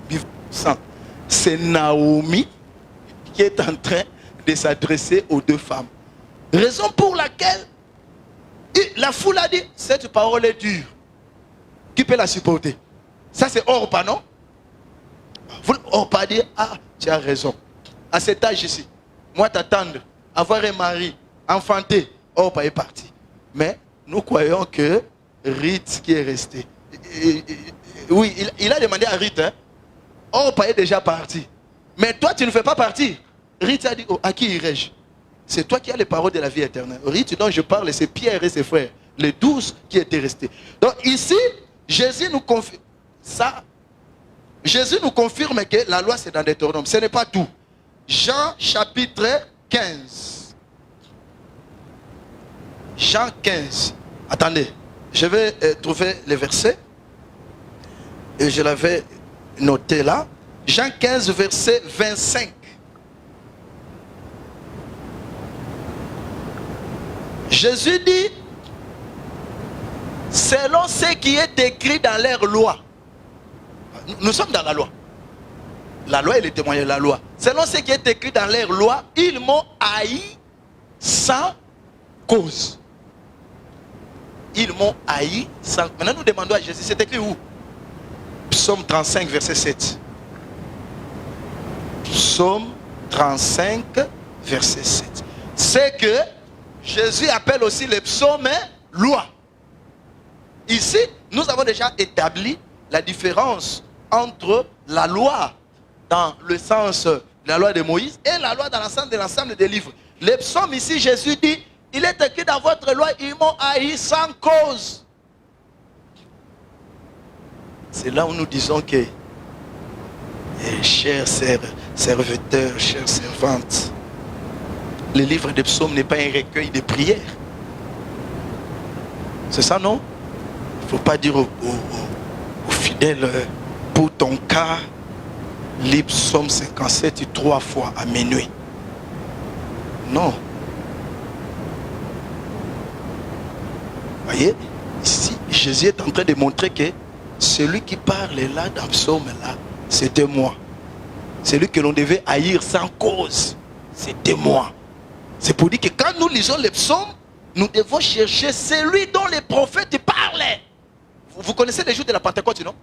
buvez mon sang, c'est Naomi qui est en train de s'adresser aux deux femmes. Raison pour laquelle la foule a dit, cette parole est dure. Qui peut la supporter? Ça c'est Orpa, non? Orpa dit, ah, tu as raison. À cet âge ici, moi t'attendre, avoir un mari, enfanter, Orpa est parti. Mais nous croyons que Ruth qui est resté. Oui, il a demandé à Ruth, hein? Orpa est déjà parti. Mais toi tu ne fais pas partie. Ruth a dit, oh, à qui irai-je? C'est toi qui as les paroles de la vie éternelle. Ruth dont je parle, c'est Pierre et ses frères, les 12 qui étaient restés. Donc ici, Jésus nous confirme ça. Jésus nous confirme que la loi c'est dans Deutéronome. Ce n'est pas tout. Jean chapitre 15. Jean 15. Attendez, je vais trouver les versets. Et je l'avais noté là. Jean 15, verset 25. Jésus dit, selon ce qui est écrit dans leur loi. Nous sommes dans la loi. La loi est le témoignage de la loi. Selon ce qui est écrit dans leur loi, ils m'ont haï sans cause. Ils m'ont haï sans... Maintenant nous demandons à Jésus, c'est écrit où? Psaume 35, verset 7. Psaume 35, verset 7. C'est que Jésus appelle aussi les psaumes loi. Ici, nous avons déjà établi la différence entre la loi dans le sens de la loi de Moïse et la loi dans l'ensemble des livres. Les psaumes ici, Jésus dit, il est écrit dans votre loi, ils m'ont haï sans cause. C'est là où nous disons que, chers serviteurs, chères servantes, le livre des psaumes n'est pas un recueil de prières. C'est ça, non? Il ne faut pas dire aux fidèles, pour ton cas, lis psaume 57 3 fois à minuit. Non. Voyez, ici, Jésus est en train de montrer que celui qui parle là, dans le psaume là, c'était moi. Celui que l'on devait haïr sans cause, c'était moi. C'est pour dire que quand nous lisons les psaumes, nous devons chercher celui dont les prophètes parlaient. Vous connaissez les jours de la Pentecôte, non?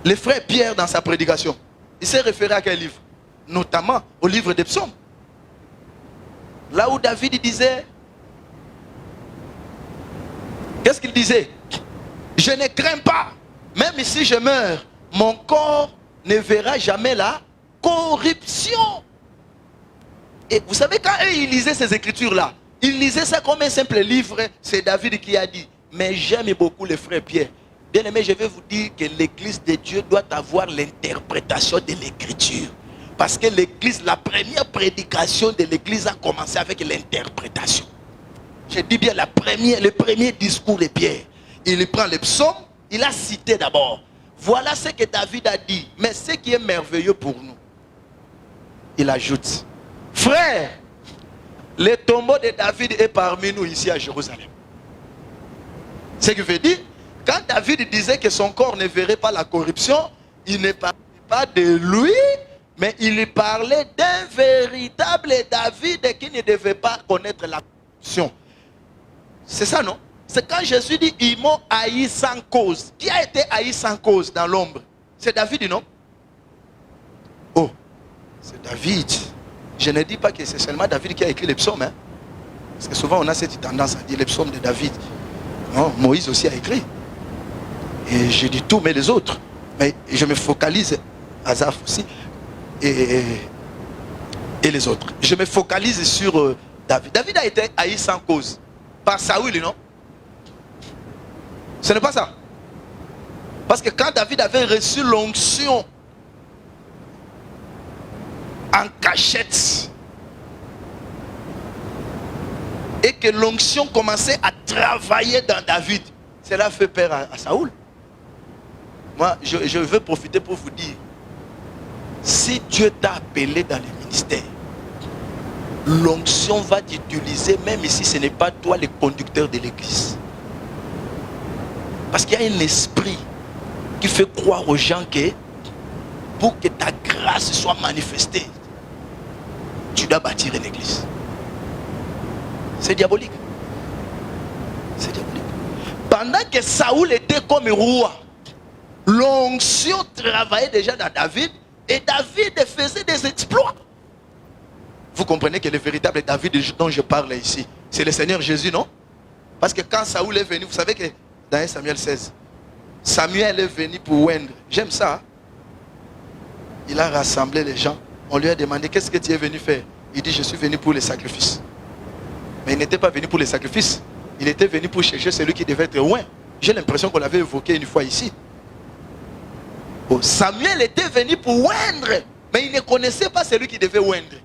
Le frère Pierre, dans sa prédication, il s'est référé à quel livre? Notamment au livre des psaumes. Là où David disait, qu'est-ce qu'il disait? Je ne crains pas, même si je meurs, mon corps ne verra jamais la corruption. Et vous savez, quand eux, ils lisaient ces écritures-là, ils lisaient ça comme un simple livre. C'est David qui a dit. Mais j'aime beaucoup le frère Pierre. Bien aimé, je vais vous dire que l'église de Dieu doit avoir l'interprétation de l'écriture. Parce que l'église, la première prédication de l'église a commencé avec l'interprétation. Je dis bien le premier discours de Pierre. Il prend les psaumes, il a cité d'abord. Voilà ce que David a dit. Mais ce qui est merveilleux pour nous, il ajoute, frère, Le tombeau de David est parmi nous ici à Jérusalem. Ce qui veut dire, quand David disait que son corps ne verrait pas la corruption, il ne parlait pas de lui, mais il parlait d'un véritable David qui ne devait pas connaître la corruption. C'est ça, non? C'est quand Jésus dit, ils m'ont haï sans cause. Qui a été haï sans cause dans l'ombre? C'est David, non? Oh, c'est David. Je ne dis pas que c'est seulement David qui a écrit les psaumes. Hein? Parce que souvent on a cette tendance à dire les psaumes de David. Non, Moïse aussi a écrit. Et je dis tout, mais les autres. Mais je me focalise, Asaph aussi, et les autres. Je me focalise sur David. David a été haï sans cause. Par Saoul, non? Ce n'est pas ça. Parce que quand David avait reçu l'onction en cachette, et que l'onction commençait à travailler dans David, cela fait peur à Saoul. Moi, je veux profiter pour vous dire, si Dieu t'a appelé dans le ministère, l'onction va t'utiliser même si ce n'est pas toi le conducteur de l'église. Parce qu'il y a un esprit qui fait croire aux gens que pour que ta grâce soit manifestée, tu dois bâtir une église. C'est diabolique. C'est diabolique. Pendant que Saoul était comme roi, l'onction travaillait déjà dans David et David faisait des exploits. Vous comprenez que le véritable David dont je parle ici, c'est le Seigneur Jésus, non? Parce que quand Saoul est venu, vous savez que dans 1 Samuel 16, Samuel est venu pour oindre. J'aime ça. Hein? Il a rassemblé les gens. On lui a demandé, qu'est-ce que tu es venu faire? Il dit, je suis venu pour les sacrifices. Mais il n'était pas venu pour les sacrifices. Il était venu pour chercher celui qui devait être loin. J'ai l'impression qu'on l'avait évoqué une fois ici. Oh, Samuel était venu pour oindre, mais il ne connaissait pas celui qui devait oindre.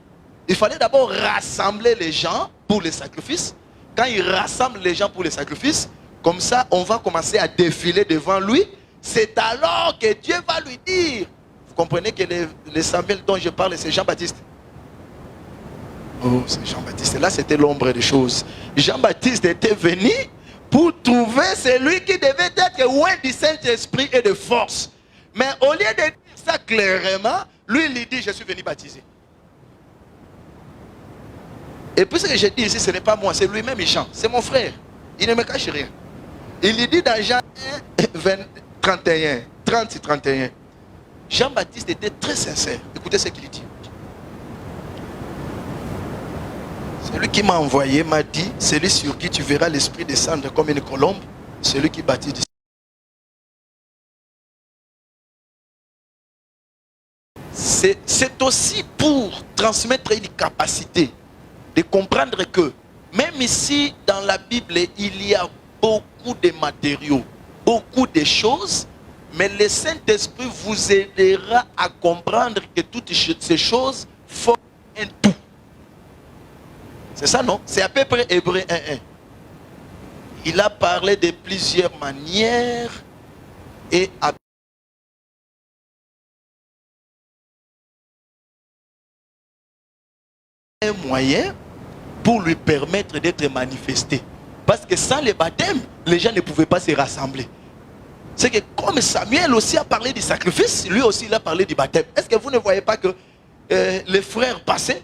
Il fallait d'abord rassembler les gens pour les sacrifices. Quand il rassemble les gens pour les sacrifices, comme ça, on va commencer à défiler devant lui. C'est alors que Dieu va lui dire. Vous comprenez que le Samuel dont je parle, c'est Jean-Baptiste. Oh, c'est Jean-Baptiste. Là, c'était l'ombre des choses. Jean-Baptiste était venu pour trouver celui qui devait être loin du Saint-Esprit et de force. Mais au lieu de dire ça clairement, lui, il dit, je suis venu baptiser. Et puis ce que je dis ici, ce n'est pas moi, c'est lui-même, il chante. C'est mon frère. Il ne me cache rien. Il lui dit dans Jean 31, 30 et 31. Jean-Baptiste était très sincère. Écoutez ce qu'il dit. Celui qui m'a envoyé m'a dit, celui sur qui tu verras l'esprit descendre comme une colombe, celui qui baptise. C'est aussi pour transmettre une capacité de comprendre que même ici dans la Bible, il y a beaucoup de matériaux, beaucoup de choses, mais le Saint-Esprit vous aidera à comprendre que toutes ces choses forment un tout. C'est ça, non? C'est à peu près Hébreu 1:1. Il a parlé de plusieurs manières et à un moyen pour lui permettre d'être manifesté. Parce que sans le baptême, les gens ne pouvaient pas se rassembler. C'est que comme Samuel aussi a parlé du sacrifice, lui aussi il a parlé du baptême. Est-ce que vous ne voyez pas que les frères passaient?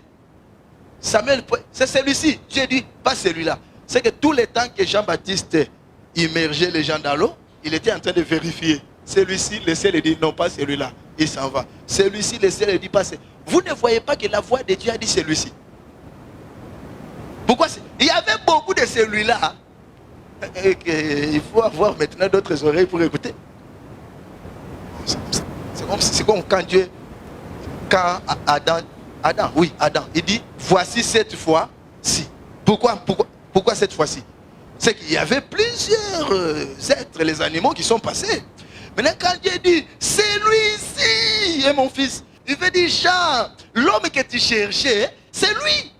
Samuel, c'est celui-ci. Dieu dit, pas celui-là. C'est que tout le temps que Jean-Baptiste immergeait les gens dans l'eau, il était en train de vérifier. Celui-ci, laissez-le dire, non pas celui-là. Il s'en va. Celui-ci, laissez-le dire, pas celui-là. Vous ne voyez pas que la voix de Dieu a dit celui-ci. Pourquoi? Il y avait beaucoup de celui-là. Il faut avoir maintenant d'autres oreilles pour écouter. C'est comme quand Dieu, quand Adam, il dit, voici cette fois-ci. Pourquoi cette fois-ci? C'est qu'il y avait plusieurs êtres, les animaux qui sont passés. Maintenant, quand Dieu dit, celui-ci est mon fils, il veut dire, Jean, l'homme que tu cherchais, c'est lui.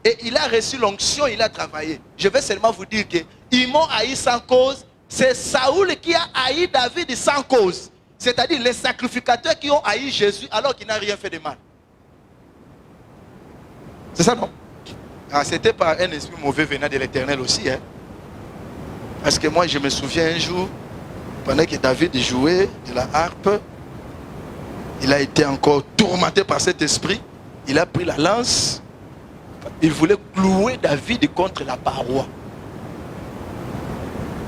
Et il a reçu l'onction, il a travaillé. Je vais seulement vous dire que ils m'ont haï sans cause. C'est Saoul qui a haï David sans cause. C'est-à-dire les sacrificateurs qui ont haï Jésus alors qu'il n'a rien fait de mal. C'est ça, non? Ah, c'était par un esprit mauvais venant de l'Éternel aussi. Hein. Parce que moi, je me souviens un jour, pendant que David jouait de la harpe, il a été encore tourmenté par cet esprit. Il a pris la lance. Il voulait clouer David contre la paroi.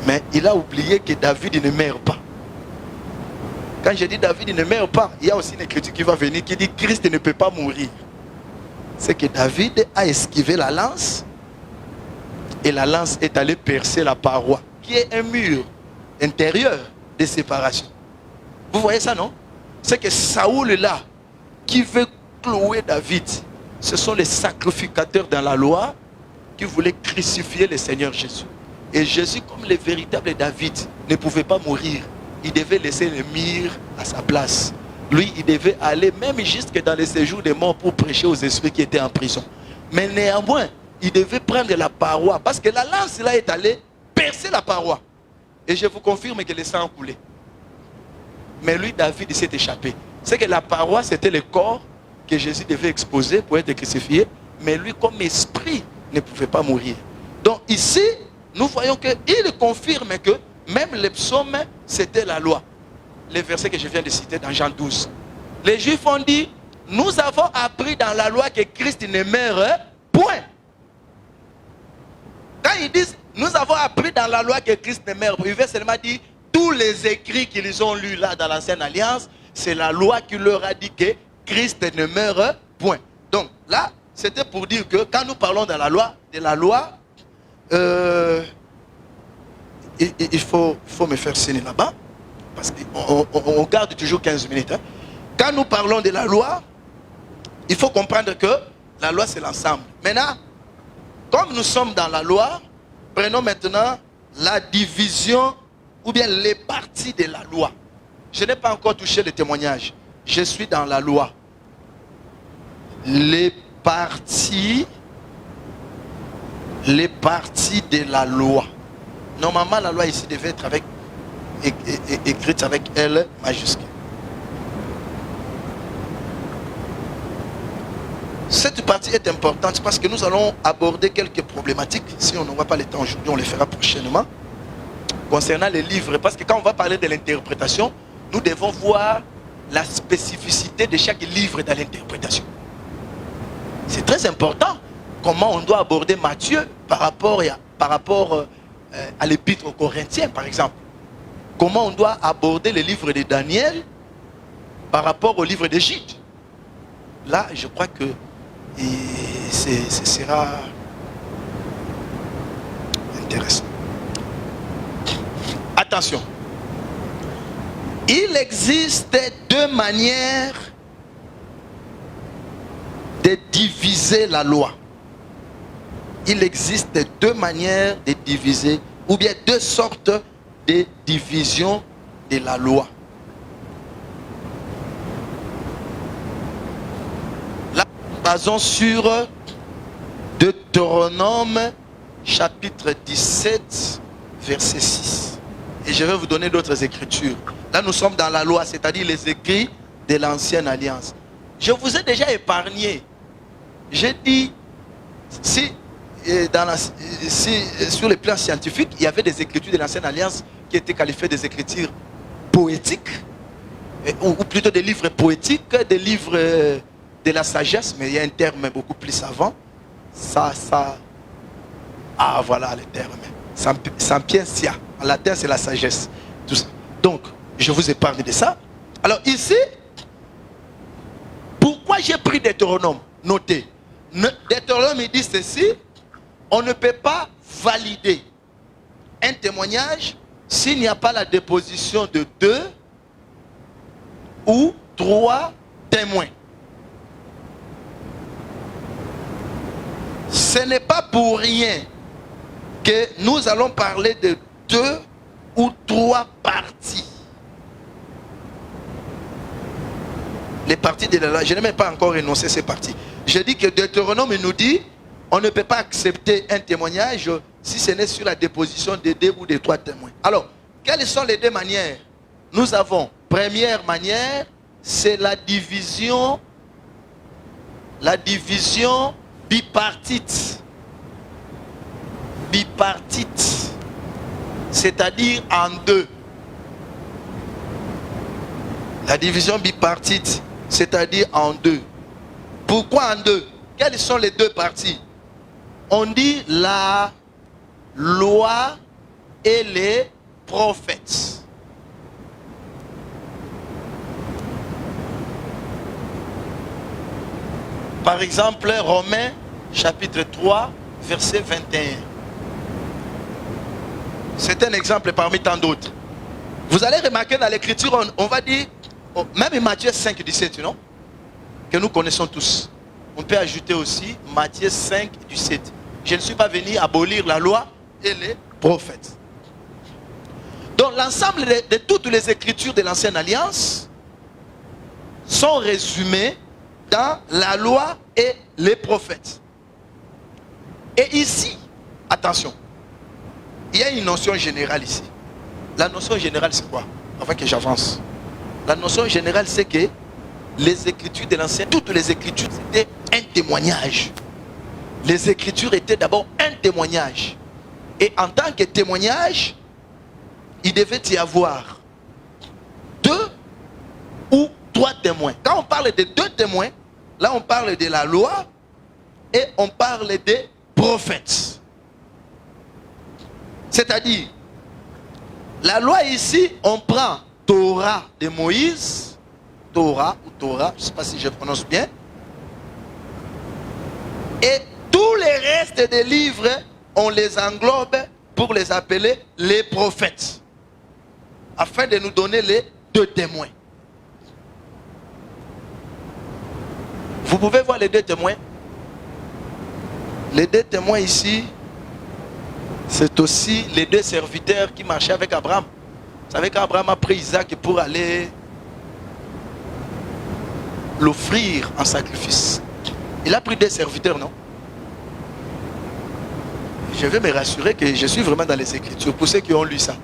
Mais il a oublié que David ne meurt pas. Quand je dis David ne meurt pas, il y a aussi une écriture qui va venir qui dit Christ ne peut pas mourir. C'est que David a esquivé la lance et la lance est allée percer la paroi, qui est un mur intérieur de séparation. Vous voyez ça, non? C'est que Saoul est là, qui veut clouer David. Ce sont les sacrificateurs dans la loi qui voulaient crucifier le Seigneur Jésus. Et Jésus, comme le véritable David, ne pouvait pas mourir. Il devait laisser le mire à sa place. Lui, il devait aller même jusque dans les séjours des morts pour prêcher aux esprits qui étaient en prison. Mais néanmoins, il devait prendre la paroi parce que la lance là est allée percer la paroi. Et je vous confirme que le sang a coulé. Mais lui, David, il s'est échappé. C'est que la paroi, c'était le corps que Jésus devait exposer pour être crucifié. Mais lui, comme esprit, ne pouvait pas mourir. Donc ici, nous voyons qu'il confirme que même les psaumes, c'était la loi. Les versets que je viens de citer dans Jean 12. Les Juifs ont dit, nous avons appris dans la loi que Christ ne meurt point. Quand ils disent, nous avons appris dans la loi que Christ ne meurt point, il veut seulement dire, tous les écrits qu'ils ont lus là dans l'ancienne alliance, c'est la loi qui leur a dit que Christ ne meurt point. Donc là, c'était pour dire que quand nous parlons de la loi, il faut me faire signer là-bas, parce qu'on garde toujours 15 minutes. Hein. Quand nous parlons de la loi, il faut comprendre que la loi c'est l'ensemble. Maintenant, comme nous sommes dans la loi, prenons maintenant la division ou bien les parties de la loi. Je n'ai pas encore touché le témoignage. Je suis dans la loi. Les parties de la loi. Normalement, la loi ici devait être écrite avec L majuscule. Cette partie est importante parce que nous allons aborder quelques problématiques. Si on n'aura pas le temps aujourd'hui, on les fera prochainement. Concernant les livres, parce que quand on va parler de l'interprétation, nous devons voir la spécificité de chaque livre dans l'interprétation. C'est très important comment on doit aborder Matthieu par rapport à l'épître aux Corinthiens, par exemple. Comment on doit aborder le livre de Daniel par rapport au livre d'Égypte. Là, je crois que ce sera intéressant. Attention. Il existe deux manières de diviser la loi. Il existe deux manières de diviser, ou bien deux sortes de division de la loi. Là, basons sur Deutéronome chapitre 17, verset 6. Et je vais vous donner d'autres écritures. Là, nous sommes dans la loi, c'est-à-dire les écrits de l'ancienne alliance. Je vous ai déjà épargné. J'ai dit, sur le plan scientifique, il y avait des écritures de l'ancienne alliance qui étaient qualifiées des écritures poétiques, ou plutôt des livres poétiques, des livres de la sagesse, mais il y a un terme beaucoup plus savant. Voilà le terme. Sapientia. En latin, c'est la sagesse. Tout ça. Donc, je vous épargne de ça. Alors ici, pourquoi j'ai pris Deutéronome? Notez. Deutéronome, il dit ceci. On ne peut pas valider un témoignage s'il n'y a pas la déposition de 2 ou 3 témoins. Ce n'est pas pour rien que nous allons parler de 2 ou 3 parties. Les parties de la loi, je n'ai même pas encore énoncé ces parties. Je dis que Deutéronome nous dit, on ne peut pas accepter un témoignage si ce n'est sur la déposition de 2 ou de 3 témoins. Alors, quelles sont les deux manières? Nous avons, première manière, c'est la division bipartite bipartite, c'est-à-dire en deux. La division bipartite, c'est-à-dire en deux. Pourquoi en deux? Quelles sont les deux parties? On dit la loi et les prophètes. Par exemple, Romains chapitre 3, verset 21. C'est un exemple parmi tant d'autres. Vous allez remarquer dans l'écriture, on va dire, même Matthieu 5, 17, non? Que nous connaissons tous. On peut ajouter aussi Matthieu 5, 17. Je ne suis pas venu abolir la loi et les prophètes. Donc l'ensemble de toutes les écritures de l'ancienne alliance sont résumées dans la loi et les prophètes. Et ici, attention, il y a une notion générale ici. La notion générale c'est quoi? Avant que j'avance. La notion générale c'est que les écritures de l'ancien, toutes les écritures c'était un témoignage. Les écritures étaient d'abord un témoignage. Et en tant que témoignage, il devait y avoir 2 ou 3 témoins. Quand on parle de 2 témoins, là on parle de la loi et on parle des prophètes. C'est-à-dire, la loi ici, on prend Torah de Moïse, Torah ou Torah, je ne sais pas si je prononce bien, et tous les restes des livres, on les englobe pour les appeler les prophètes, afin de nous donner les 2 témoins. Vous pouvez voir les 2 témoins. Les 2 témoins ici, c'est aussi les 2 serviteurs qui marchaient avec Abraham. Vous savez qu'Abraham a pris Isaac pour aller l'offrir en sacrifice. Il a pris 2 serviteurs, non? Je vais me rassurer que je suis vraiment dans les Écritures, pour ceux qui ont lu ça.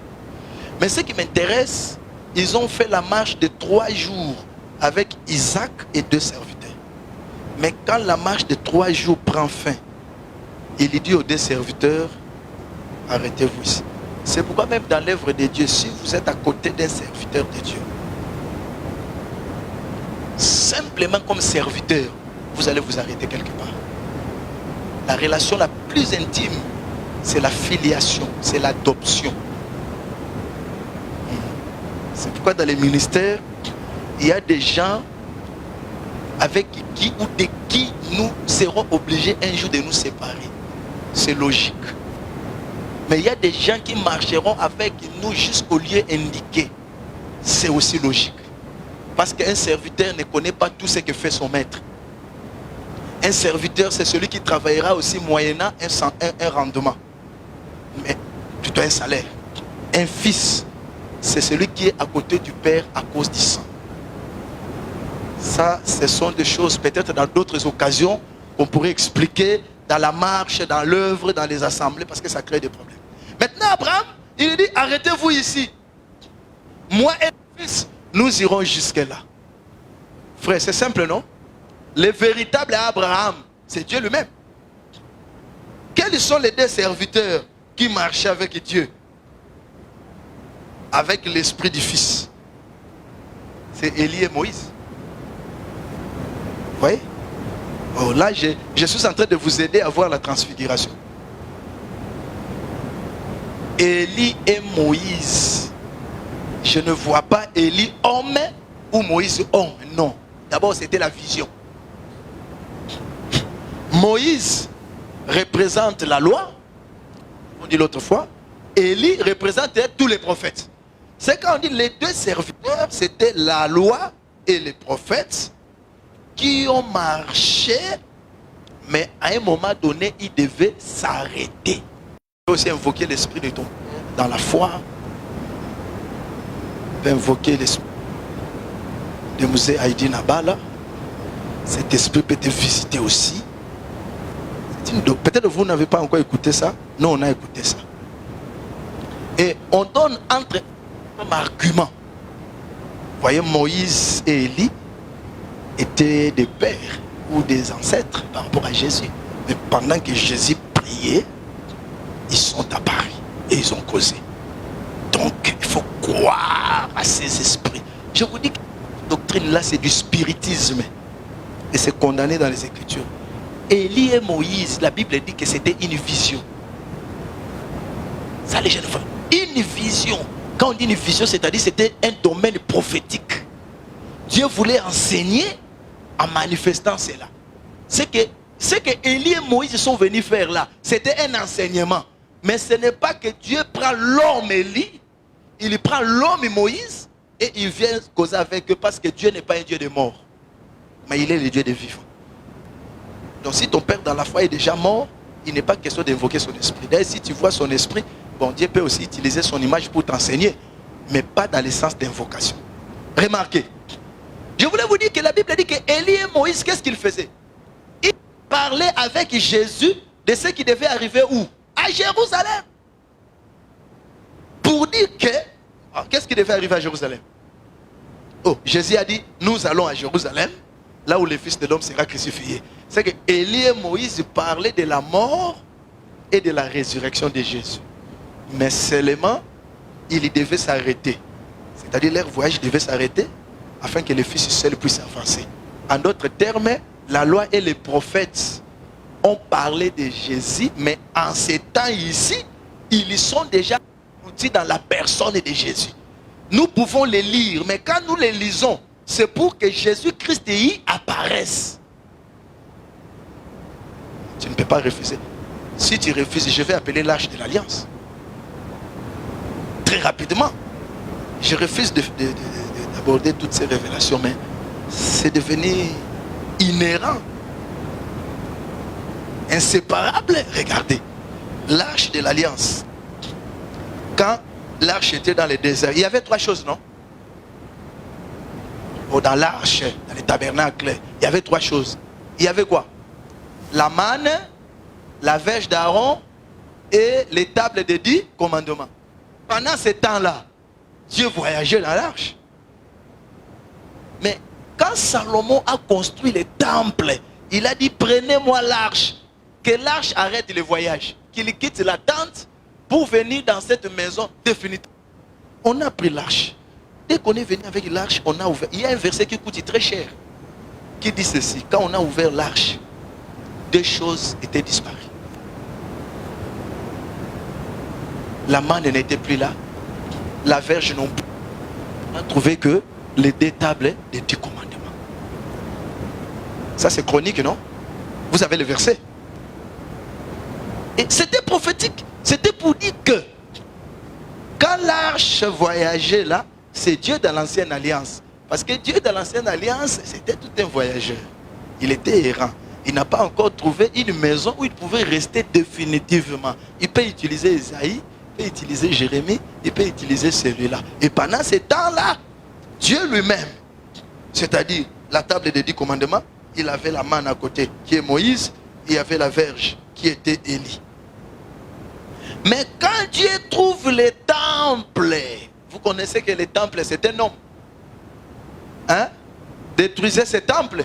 Mais ce qui m'intéresse, ils ont fait la marche de 3 jours avec Isaac et 2 serviteurs. Mais quand la marche de 3 jours prend fin, il dit aux 2 serviteurs, arrêtez-vous ici. C'est pourquoi même dans l'œuvre de Dieu, si vous êtes à côté d'un serviteur de Dieu, simplement comme serviteur, vous allez vous arrêter quelque part. La relation la plus intime, c'est la filiation, c'est l'adoption. C'est pourquoi dans les ministères, il y a des gens avec qui ou de qui nous serons obligés un jour de nous séparer. C'est logique. Mais il y a des gens qui marcheront avec nous jusqu'au lieu indiqué. C'est aussi logique. Parce qu'un serviteur ne connaît pas tout ce que fait son maître. Un serviteur, c'est celui qui travaillera aussi moyennant un rendement. Mais plutôt un salaire. Un fils, c'est celui qui est à côté du Père à cause du sang. Ça, ce sont des choses, peut-être dans d'autres occasions, qu'on pourrait expliquer dans la marche, dans l'œuvre, dans les assemblées, parce que ça crée des problèmes. Maintenant, Abraham, il dit, arrêtez-vous ici. Moi et mon fils, nous irons jusque-là. Frère, c'est simple, non? Le véritable Abraham, c'est Dieu lui-même. Quels sont les 2 serviteurs qui marchaient avec Dieu? Avec l'esprit du Fils. C'est Élie et Moïse. Vous voyez? Oh, là, je suis en train de vous aider à voir la transfiguration. Élie et Moïse. Je ne vois pas Élie homme ou Moïse homme. Non. D'abord, c'était la vision. Moïse représente la loi. On dit l'autre fois. Élie représentait tous les prophètes. C'est quand on dit les 2 serviteurs, c'était la loi et les prophètes qui ont marché, mais à un moment donné, ils devaient s'arrêter. Il faut aussi invoquer l'esprit de ton dans la foi. Il faut invoquer l'esprit de Musée Haïdi Nabala. Cet esprit peut te visiter aussi. Peut-être vous n'avez pas encore écouté ça. Nous, on a écouté ça. Et on donne entre comme argument. Vous voyez, Moïse et Élie étaient des pères ou des ancêtres par rapport à Jésus. Mais pendant que Jésus priait, ils sont à Paris et ils ont causé. Donc, il faut croire à ces esprits. Je vous dis que cette doctrine-là, c'est du spiritisme. Et c'est condamné dans les Écritures. Élie et Moïse, la Bible dit que c'était une vision. Ça, les jeunes frères. Une vision. Quand on dit une vision, c'est-à-dire c'était un domaine prophétique. Dieu voulait enseigner en manifestant cela. Ce que Élie et Moïse sont venus faire là, c'était un enseignement. Mais ce n'est pas que Dieu prend l'homme Élie, il prend l'homme Moïse et il vient causer avec eux parce que Dieu n'est pas un Dieu de mort, mais il est le Dieu des vivants. Donc si ton père dans la foi est déjà mort, il n'est pas question d'invoquer son esprit. D'ailleurs, si tu vois son esprit, bon, Dieu peut aussi utiliser son image pour t'enseigner, mais pas dans le sens d'invocation. Remarquez, je voulais vous dire que la Bible dit que Élie et Moïse, qu'est-ce qu'ils faisaient? Ils parlaient avec Jésus de ce qui devait arriver où? À Jérusalem. Pour dire que, qu'est-ce qui devait arriver à Jérusalem? Oh, Jésus a dit, nous allons à Jérusalem, là où le Fils de l'homme sera crucifié. C'est que Élie et Moïse parlaient de la mort et de la résurrection de Jésus. Mais seulement, ils devaient s'arrêter. C'est-à-dire, leur voyage devait s'arrêter afin que le Fils seul puisse avancer. En d'autres termes, la loi et les prophètes ont parlé de Jésus, mais en ces temps ici, ils sont déjà outils dans la personne de Jésus. Nous pouvons les lire, mais quand nous les lisons, c'est pour que Jésus-Christ y apparaisse. Tu ne peux pas refuser. Si tu refuses, je vais appeler l'arche de l'alliance. Très rapidement. Je refuse d'aborder toutes ces révélations, mais c'est devenu inhérent, inséparable. Regardez, l'arche de l'alliance. Quand l'arche était dans le désert, il y avait trois choses, non? Oh, dans l'arche, dans les tabernacles, il y avait trois choses. Il y avait quoi? La manne, la verge d'Aaron et les tables des 10 commandements. Pendant ce temps-là, Dieu voyageait dans l'arche. Mais quand Salomon a construit le temple, il a dit, prenez-moi l'arche. Que l'arche arrête le voyage. Qu'il quitte la tente pour venir dans cette maison définitive. On a pris l'arche. Dès qu'on est venu avec l'arche, on a ouvert. Il y a un verset qui coûte très cher. Qui dit ceci. Quand on a ouvert l'arche, deux choses étaient disparues. La manne n'était plus là. La verge non plus. On a trouvé que les deux tables des 10 commandements. Ça c'est chronique, non? Vous avez le verset. Et c'était prophétique. C'était pour dire que quand l'arche voyageait là, c'est Dieu dans l'ancienne alliance. Parce que Dieu dans l'ancienne alliance, c'était tout un voyageur. Il était errant. Il n'a pas encore trouvé une maison où il pouvait rester définitivement. Il peut utiliser Isaïe, il peut utiliser Jérémie, il peut utiliser celui-là. Et pendant ce temps-là, Dieu lui-même, c'est-à-dire la table des 10 commandements, il avait la manne à côté, qui est Moïse, et il y avait la verge, qui était Élie. Mais quand Dieu trouve les temples, vous connaissez que les temples, c'est un homme. Hein? Détruisez ces temples,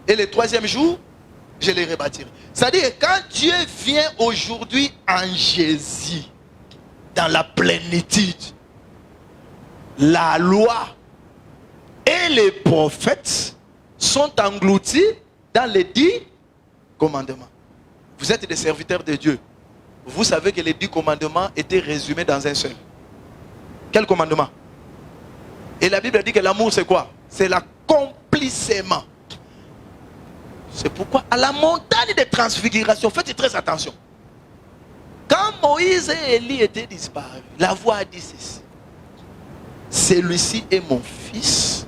et le troisième jour, je les rebâtirai. C'est-à-dire que quand Dieu vient aujourd'hui en Jésus, dans la plénitude, la loi et les prophètes sont engloutis dans les 10 commandements. Vous êtes des serviteurs de Dieu. Vous savez que les 10 commandements étaient résumés dans un seul. Quel commandement? Et la Bible dit que l'amour c'est quoi? C'est l'accomplissement. C'est pourquoi à la montagne de transfiguration, faites très attention. Quand Moïse et Élie étaient disparus, la voix a dit ceci. Celui-ci est mon fils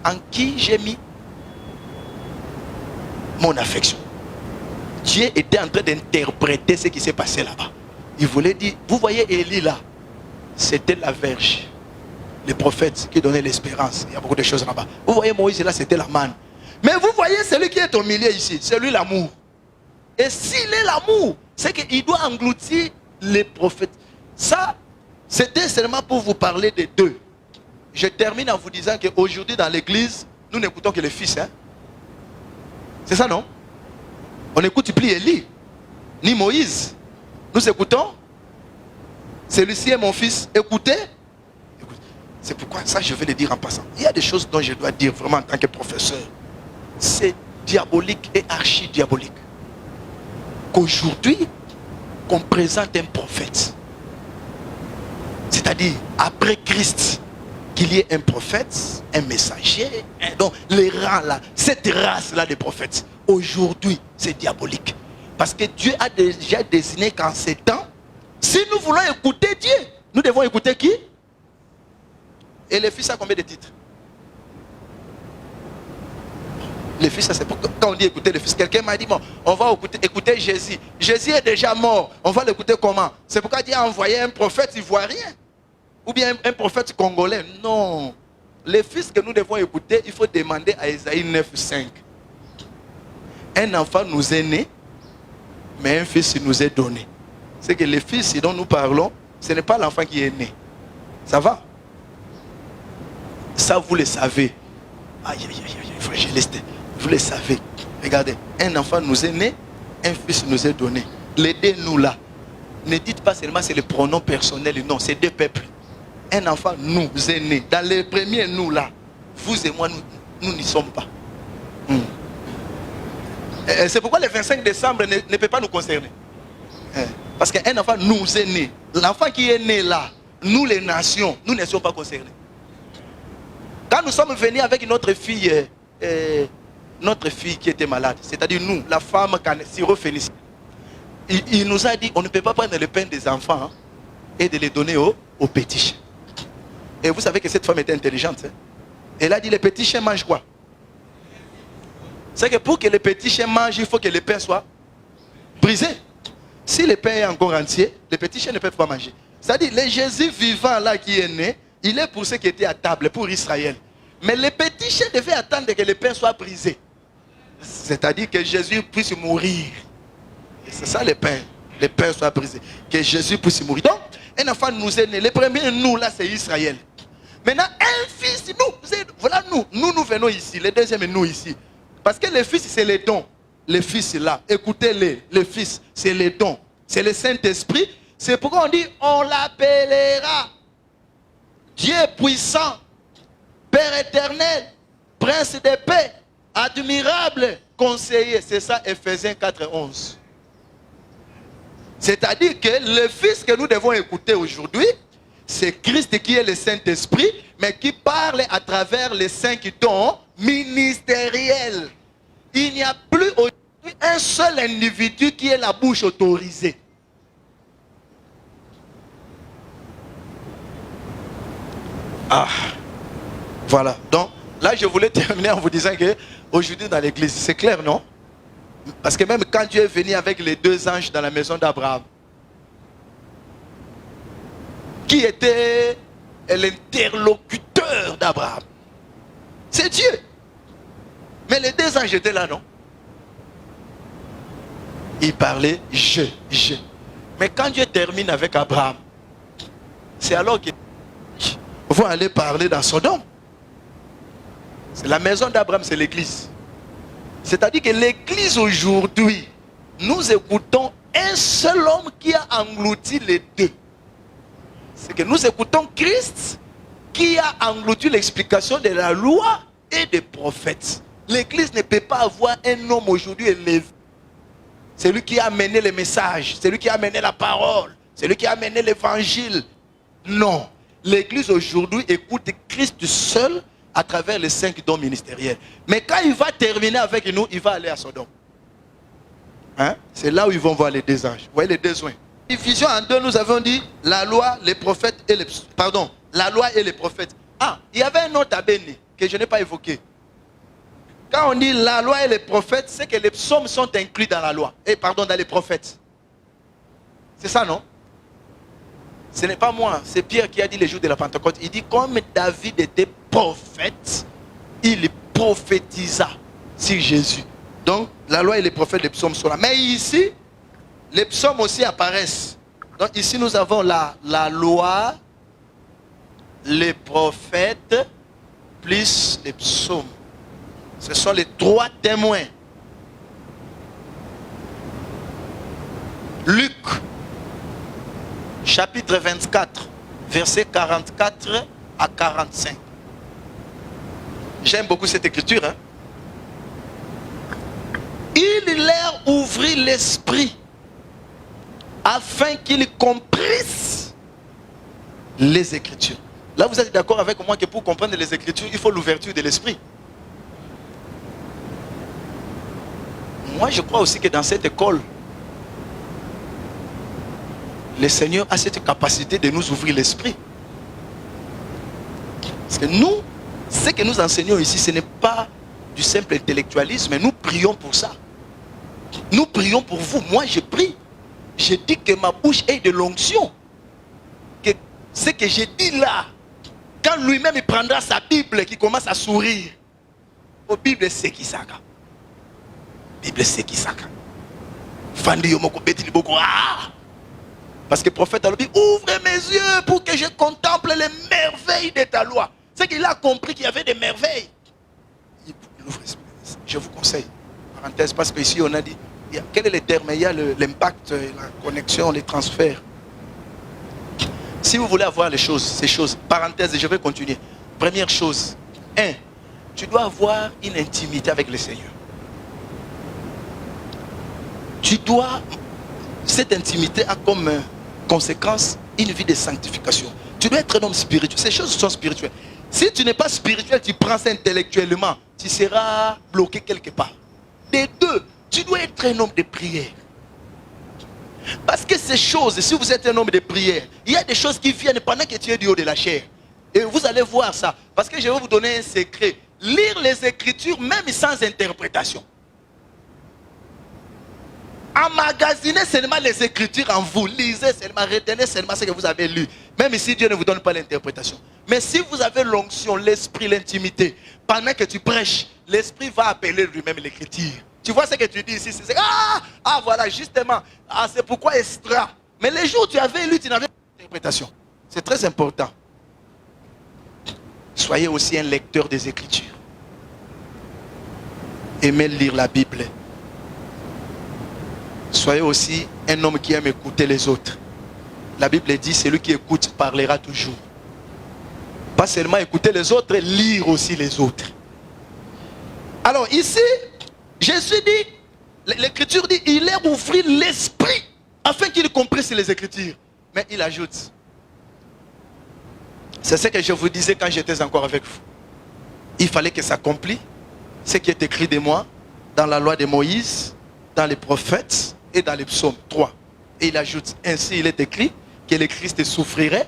en qui j'ai mis mon affection. Dieu était en train d'interpréter ce qui s'est passé là-bas. Il voulait dire, vous voyez Élie là, c'était la verge. Les prophètes qui donnaient l'espérance. Il y a beaucoup de choses là-bas. Vous voyez Moïse là, c'était la manne. Mais vous voyez celui qui est au milieu ici, c'est lui l'amour. Et s'il est l'amour, c'est qu'il doit engloutir les prophètes. Ça, c'était seulement pour vous parler des deux. Je termine en vous disant qu'aujourd'hui dans l'église, nous n'écoutons que le fils. Hein? C'est ça, non? On n'écoute plus Élie, ni Moïse. Nous écoutons Celui-ci est mon fils, écoutez. C'est pourquoi ça, je vais le dire en passant. Il y a des choses dont je dois dire vraiment en tant que professeur. C'est diabolique et archi-diabolique. Qu'aujourd'hui, qu'on présente un prophète. C'est-à-dire, après Christ, qu'il y ait un prophète, un messager. Donc, les rangs là, cette race-là des prophètes, aujourd'hui, c'est diabolique. Parce que Dieu a déjà désigné qu'en ces temps, si nous voulons écouter Dieu, nous devons écouter qui? Et le fils a combien de titres? Le fils, c'est pour quand on dit écouter le fils. Quelqu'un m'a dit, bon, on va écouter Jésus. Jésus est déjà mort. On va l'écouter comment? C'est pourquoi Dieu a envoyé un prophète ivoirien. Ou bien un prophète congolais. Non. Les fils que nous devons écouter, il faut demander à Ésaïe 9:5. Un enfant nous est né, mais un fils nous est donné. C'est que les fils dont nous parlons, ce n'est pas l'enfant qui est né. Ça va? Ça, vous le savez. Aïe, aïe, aïe, aïe, fragiliste. Vous le savez. Regardez, un enfant nous est né, un fils nous est donné. Les deux nous là. Ne dites pas seulement c'est le pronom personnel, non, c'est deux peuples. Un enfant nous est né. Dans les premiers nous là, vous et moi, nous n'y sommes pas. C'est pourquoi le 25 décembre ne peut pas nous concerner. Parce qu'un enfant nous est né. L'enfant qui est né là, nous les nations, nous ne sommes pas concernés. Quand nous sommes venus avec notre fille qui était malade, c'est-à-dire nous, la femme syrophénicienne, il nous a dit, on ne peut pas prendre le pain des enfants hein, et de les donner aux petits chiens. Et vous savez que cette femme était intelligente. Hein? Elle a dit, les petits chiens mangent quoi? C'est que pour que les petits chiens mangent, il faut que le pain soit brisé. Si le pain est encore entier, les petits chiens ne peuvent pas manger. C'est-à-dire, le Jésus vivant là qui est né, il est pour ceux qui étaient à table, pour Israël. Mais les petits chiens devaient attendre que le pain soit brisé. C'est-à-dire que Jésus puisse mourir. C'est ça le pain soit brisé. Que Jésus puisse mourir. Donc, un enfant nous est né. Le premier nous là, c'est Israël. Maintenant, un fils, nous, voilà nous venons ici. Le deuxième est nous ici. Parce que le fils, c'est les dons. Le fils est là. Écoutez-les. Le fils, c'est les dons. C'est le Saint-Esprit. C'est pourquoi on dit, on l'appellera Dieu puissant, Père éternel, Prince de paix, admirable, conseiller. C'est ça, Ephésiens 4:11. C'est-à-dire que le Fils que nous devons écouter aujourd'hui, c'est Christ qui est le Saint-Esprit, mais qui parle à travers les 5 dons ministériels. Il n'y a plus aujourd'hui un seul individu qui ait la bouche autorisée. Ah, voilà. Donc, là, je voulais terminer en vous disant que aujourd'hui dans l'église, c'est clair, non? Parce que même quand Dieu est venu avec les 2 anges dans la maison d'Abraham, qui était l'interlocuteur d'Abraham? C'est Dieu. Mais les 2 anges étaient là, non? Il parlait je. Mais quand Dieu termine avec Abraham, c'est alors qu'il vous allez parler dans Sodome. C'est la maison d'Abraham, c'est l'église. C'est-à-dire que l'église aujourd'hui, nous écoutons un seul homme qui a englouti les deux. C'est que nous écoutons Christ qui a englouti l'explication de la loi et des prophètes. L'église ne peut pas avoir un homme aujourd'hui élevé. C'est lui qui a amené le message, c'est lui qui a amené la parole, c'est lui qui a amené l'évangile. Non. L'église aujourd'hui écoute Christ seul à travers les 5 dons ministériels. Mais quand il va terminer avec nous, il va aller à Sodome. Hein? C'est là où ils vont voir les 2 anges. Vous voyez les 2 soins. Division en 2, nous avons dit la loi, les prophètes et les... Pardon, la loi et les prophètes. Ah, il y avait un autre abéné que je n'ai pas évoqué. Quand on dit la loi et les prophètes, c'est que les psaumes sont inclus dans la loi. Et pardon, dans les prophètes. C'est ça, non? Ce n'est pas moi, c'est Pierre qui a dit les jours de la Pentecôte. Il dit comme David était prophète, il prophétisa sur Jésus. Donc la loi et les prophètes, les psaumes sont là. Mais ici, les psaumes aussi apparaissent. Donc ici nous avons la loi, les prophètes, plus les psaumes. Ce sont les 3 témoins. Luc, chapitre 24, versets 44 à 45. J'aime beaucoup cette écriture. Hein? Il leur ouvrit l'esprit afin qu'ils comprissent les Écritures. Là, vous êtes d'accord avec moi que pour comprendre les Écritures, il faut l'ouverture de l'esprit. Moi, je crois aussi que dans cette école, le Seigneur a cette capacité de nous ouvrir l'esprit. Parce que nous, ce que nous enseignons ici, ce n'est pas du simple intellectualisme, mais nous prions pour ça. Nous prions pour vous. Moi, je prie. Je dis que ma bouche ait de l'onction. Que ce que je dis là, quand lui-même il prendra sa Bible, qui commence à sourire. La Bible, c'est qui ça? Bible, c'est qui ça? Parce que le prophète a dit, ouvre mes yeux pour que je contemple les merveilles de ta loi. C'est qu'il a compris qu'il y avait des merveilles. Il ouvre. Je vous conseille, parenthèse, parce qu'ici on a dit, quel est le terme? Il y a l'impact, la connexion, les transferts. Si vous voulez avoir les choses, ces choses, parenthèse, je vais continuer. Première chose, tu dois avoir une intimité avec le Seigneur. Cette intimité a comme conséquence une vie de sanctification. Tu dois être un homme spirituel. Ces choses sont spirituelles. Si tu n'es pas spirituel, tu prends ça intellectuellement, tu seras bloqué quelque part. Des deux, tu dois être un homme de prière. Parce que ces choses, si vous êtes un homme de prière, il y a des choses qui viennent pendant que tu es du haut de la chair. Et vous allez voir ça. Parce que je vais vous donner un secret. Lire les Écritures même sans interprétation. Emmagasinez seulement les Écritures en vous. Lisez seulement, retenez seulement ce que vous avez lu. Même si Dieu ne vous donne pas l'interprétation. Mais si vous avez l'onction, l'esprit, l'intimité, pendant que tu prêches, l'esprit va appeler lui-même l'Écriture. Tu vois ce que tu dis ici? Voilà, justement. C'est pourquoi extra. Mais les jours où tu avais lu, tu n'avais pas d'interprétation. C'est très important. Soyez aussi un lecteur des Écritures. Aimez lire la Bible. Soyez aussi un homme qui aime écouter les autres. La Bible dit, celui qui écoute parlera toujours. Pas seulement écouter les autres, lire aussi les autres. Alors ici, Jésus dit, l'Écriture dit, il leur ouvrit l'esprit afin qu'ils comprissent les Écritures. Mais il ajoute, c'est ce que je vous disais quand j'étais encore avec vous. Il fallait que s'accomplisse ce qui est écrit de moi dans la loi de Moïse, dans les prophètes et dans les psaumes 3. Et il ajoute, ainsi il est écrit que le Christ souffrirait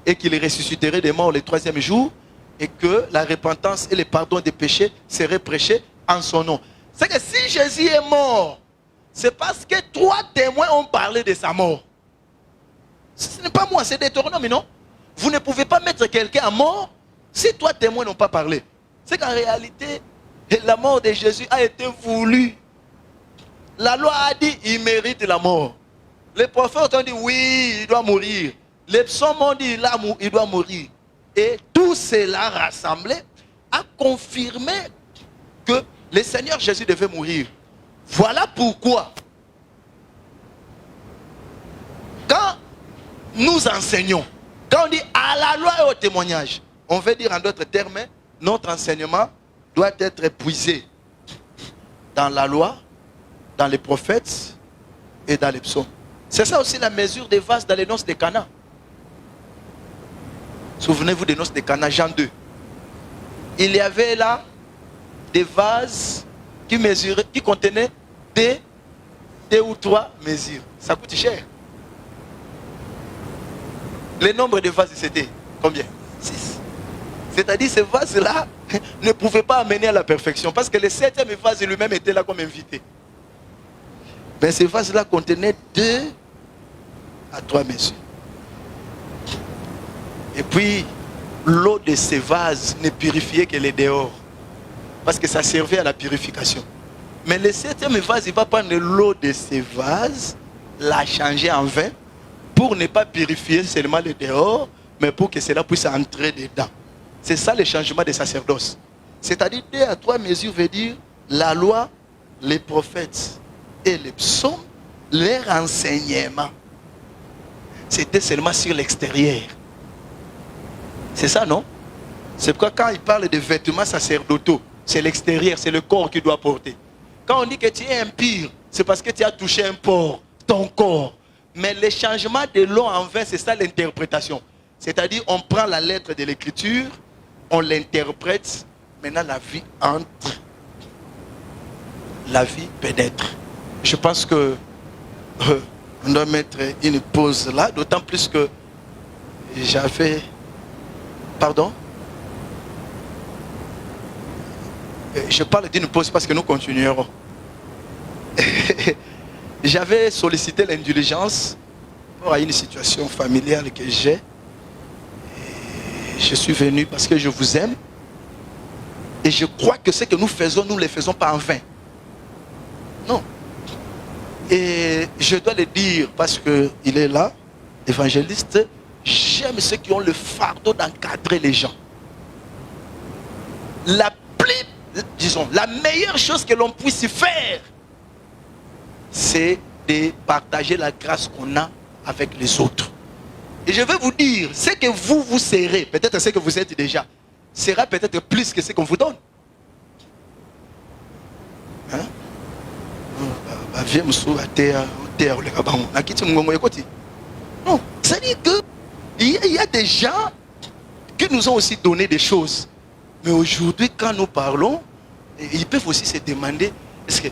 et qu'il ressusciterait des morts le troisième jour et que la repentance et le pardon des péchés seraient prêchés en son nom. C'est que si Jésus est mort, c'est parce que 3 témoins ont parlé de sa mort. Ce n'est pas moi, c'est Deutéronome, non? Vous ne pouvez pas mettre quelqu'un à mort si 3 témoins n'ont pas parlé. C'est qu'en réalité, la mort de Jésus a été voulue. La loi a dit, il mérite la mort. Les prophètes ont dit, oui, il doit mourir. Les psaumes ont dit, il doit mourir. Et tout cela rassemblé a confirmé que le Seigneur Jésus devait mourir. Voilà pourquoi, quand nous enseignons, quand on dit à la loi et au témoignage, on veut dire en d'autres termes, notre enseignement doit être épuisé dans la loi, dans les prophètes et dans les psaumes. C'est ça aussi la mesure des vases dans les noces de Cana. Souvenez-vous des noces de Cana, Jean 2. Il y avait là des vases qui contenaient deux ou 3 mesures. Ça coûte cher. Le nombre de vases, c'était combien? 6. C'est-à-dire ces vases-là ne pouvaient pas amener à la perfection. Parce que le 7e vase lui-même était là comme invité. Mais ces vases-là contenaient 2 à 3 mesures. Et puis, l'eau de ces vases ne purifiait que les dehors. Parce que ça servait à la purification. Mais le 7e vase, il va prendre l'eau de ces vases, la changer en vin, pour ne pas purifier seulement les dehors, mais pour que cela puisse entrer dedans. C'est ça le changement des sacerdoces. C'est-à-dire 2 à 3 mesures veut dire la loi, les prophètes et les psaumes, leur enseignement. c'était seulement sur l'extérieur. C'est ça, non? C'est pourquoi quand il parle de vêtements sacerdotaux, c'est l'extérieur, c'est le corps qui doit porter. Quand on dit que tu es impur, c'est parce que tu as touché un porc, ton corps. Mais le changement de l'eau en vin, c'est ça l'interprétation. C'est-à-dire, on prend la lettre de l'écriture, on l'interprète, maintenant la vie entre, la vie pénètre. Je pense que on doit mettre une pause là, d'autant plus que j'avais... Pardon? Je parle d'une pause parce que nous continuerons. J'avais sollicité l'indulgence pour une situation familiale que j'ai. Je suis venu parce que je vous aime. Et je crois que ce que nous faisons, nous ne le faisons pas en vain. Non. Et je dois le dire parce qu'il est là, évangéliste. J'aime ceux qui ont le fardeau d'encadrer les gens. La meilleure chose que l'on puisse faire, c'est de partager la grâce qu'on a avec les autres. Et je vais vous dire, ce que vous serez, peut-être ce que vous êtes déjà, sera peut-être plus que ce qu'on vous donne. Hein? Non, c'est-à-dire qu'il y a des gens qui nous ont aussi donné des choses. Mais aujourd'hui, quand nous parlons, ils peuvent aussi se demander, est-ce que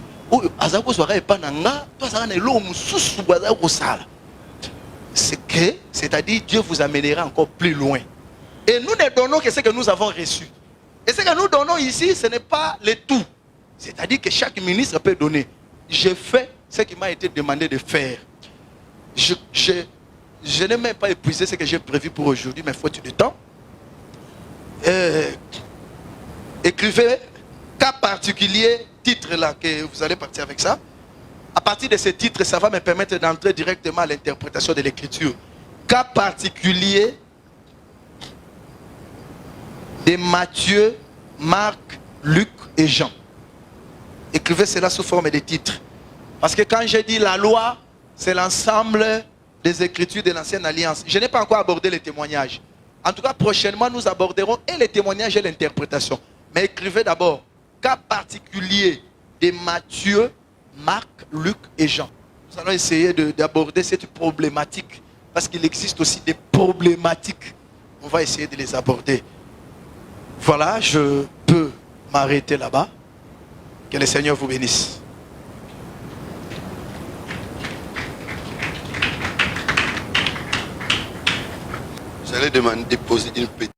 c'est-à-dire Dieu vous amènera encore plus loin. Et nous ne donnons que ce que nous avons reçu. Et ce que nous donnons ici, ce n'est pas le tout. C'est-à-dire que chaque ministre peut donner. Je fais ce qui m'a été demandé de faire. Je n'ai même pas épuisé ce que j'ai prévu pour aujourd'hui, mais faute de temps. Écrivez cas particulier, titre là, que vous allez partir avec ça. À partir de ce titre, ça va me permettre d'entrer directement à l'interprétation de l'écriture. Cas particulier de Matthieu, Marc, Luc et Jean. Écrivez cela sous forme de titre. Parce que quand j'ai dit la loi, c'est l'ensemble des écritures de l'ancienne alliance. Je n'ai pas encore abordé les témoignages. En tout cas, prochainement, nous aborderons et les témoignages et l'interprétation. Mais écrivez d'abord, cas particulier de Matthieu, Marc, Luc et Jean. Nous allons essayer d'aborder cette problématique. Parce qu'il existe aussi des problématiques. On va essayer de les aborder. Voilà, je peux m'arrêter là-bas. Que le Seigneur vous bénisse. J'allais demander de poser une petite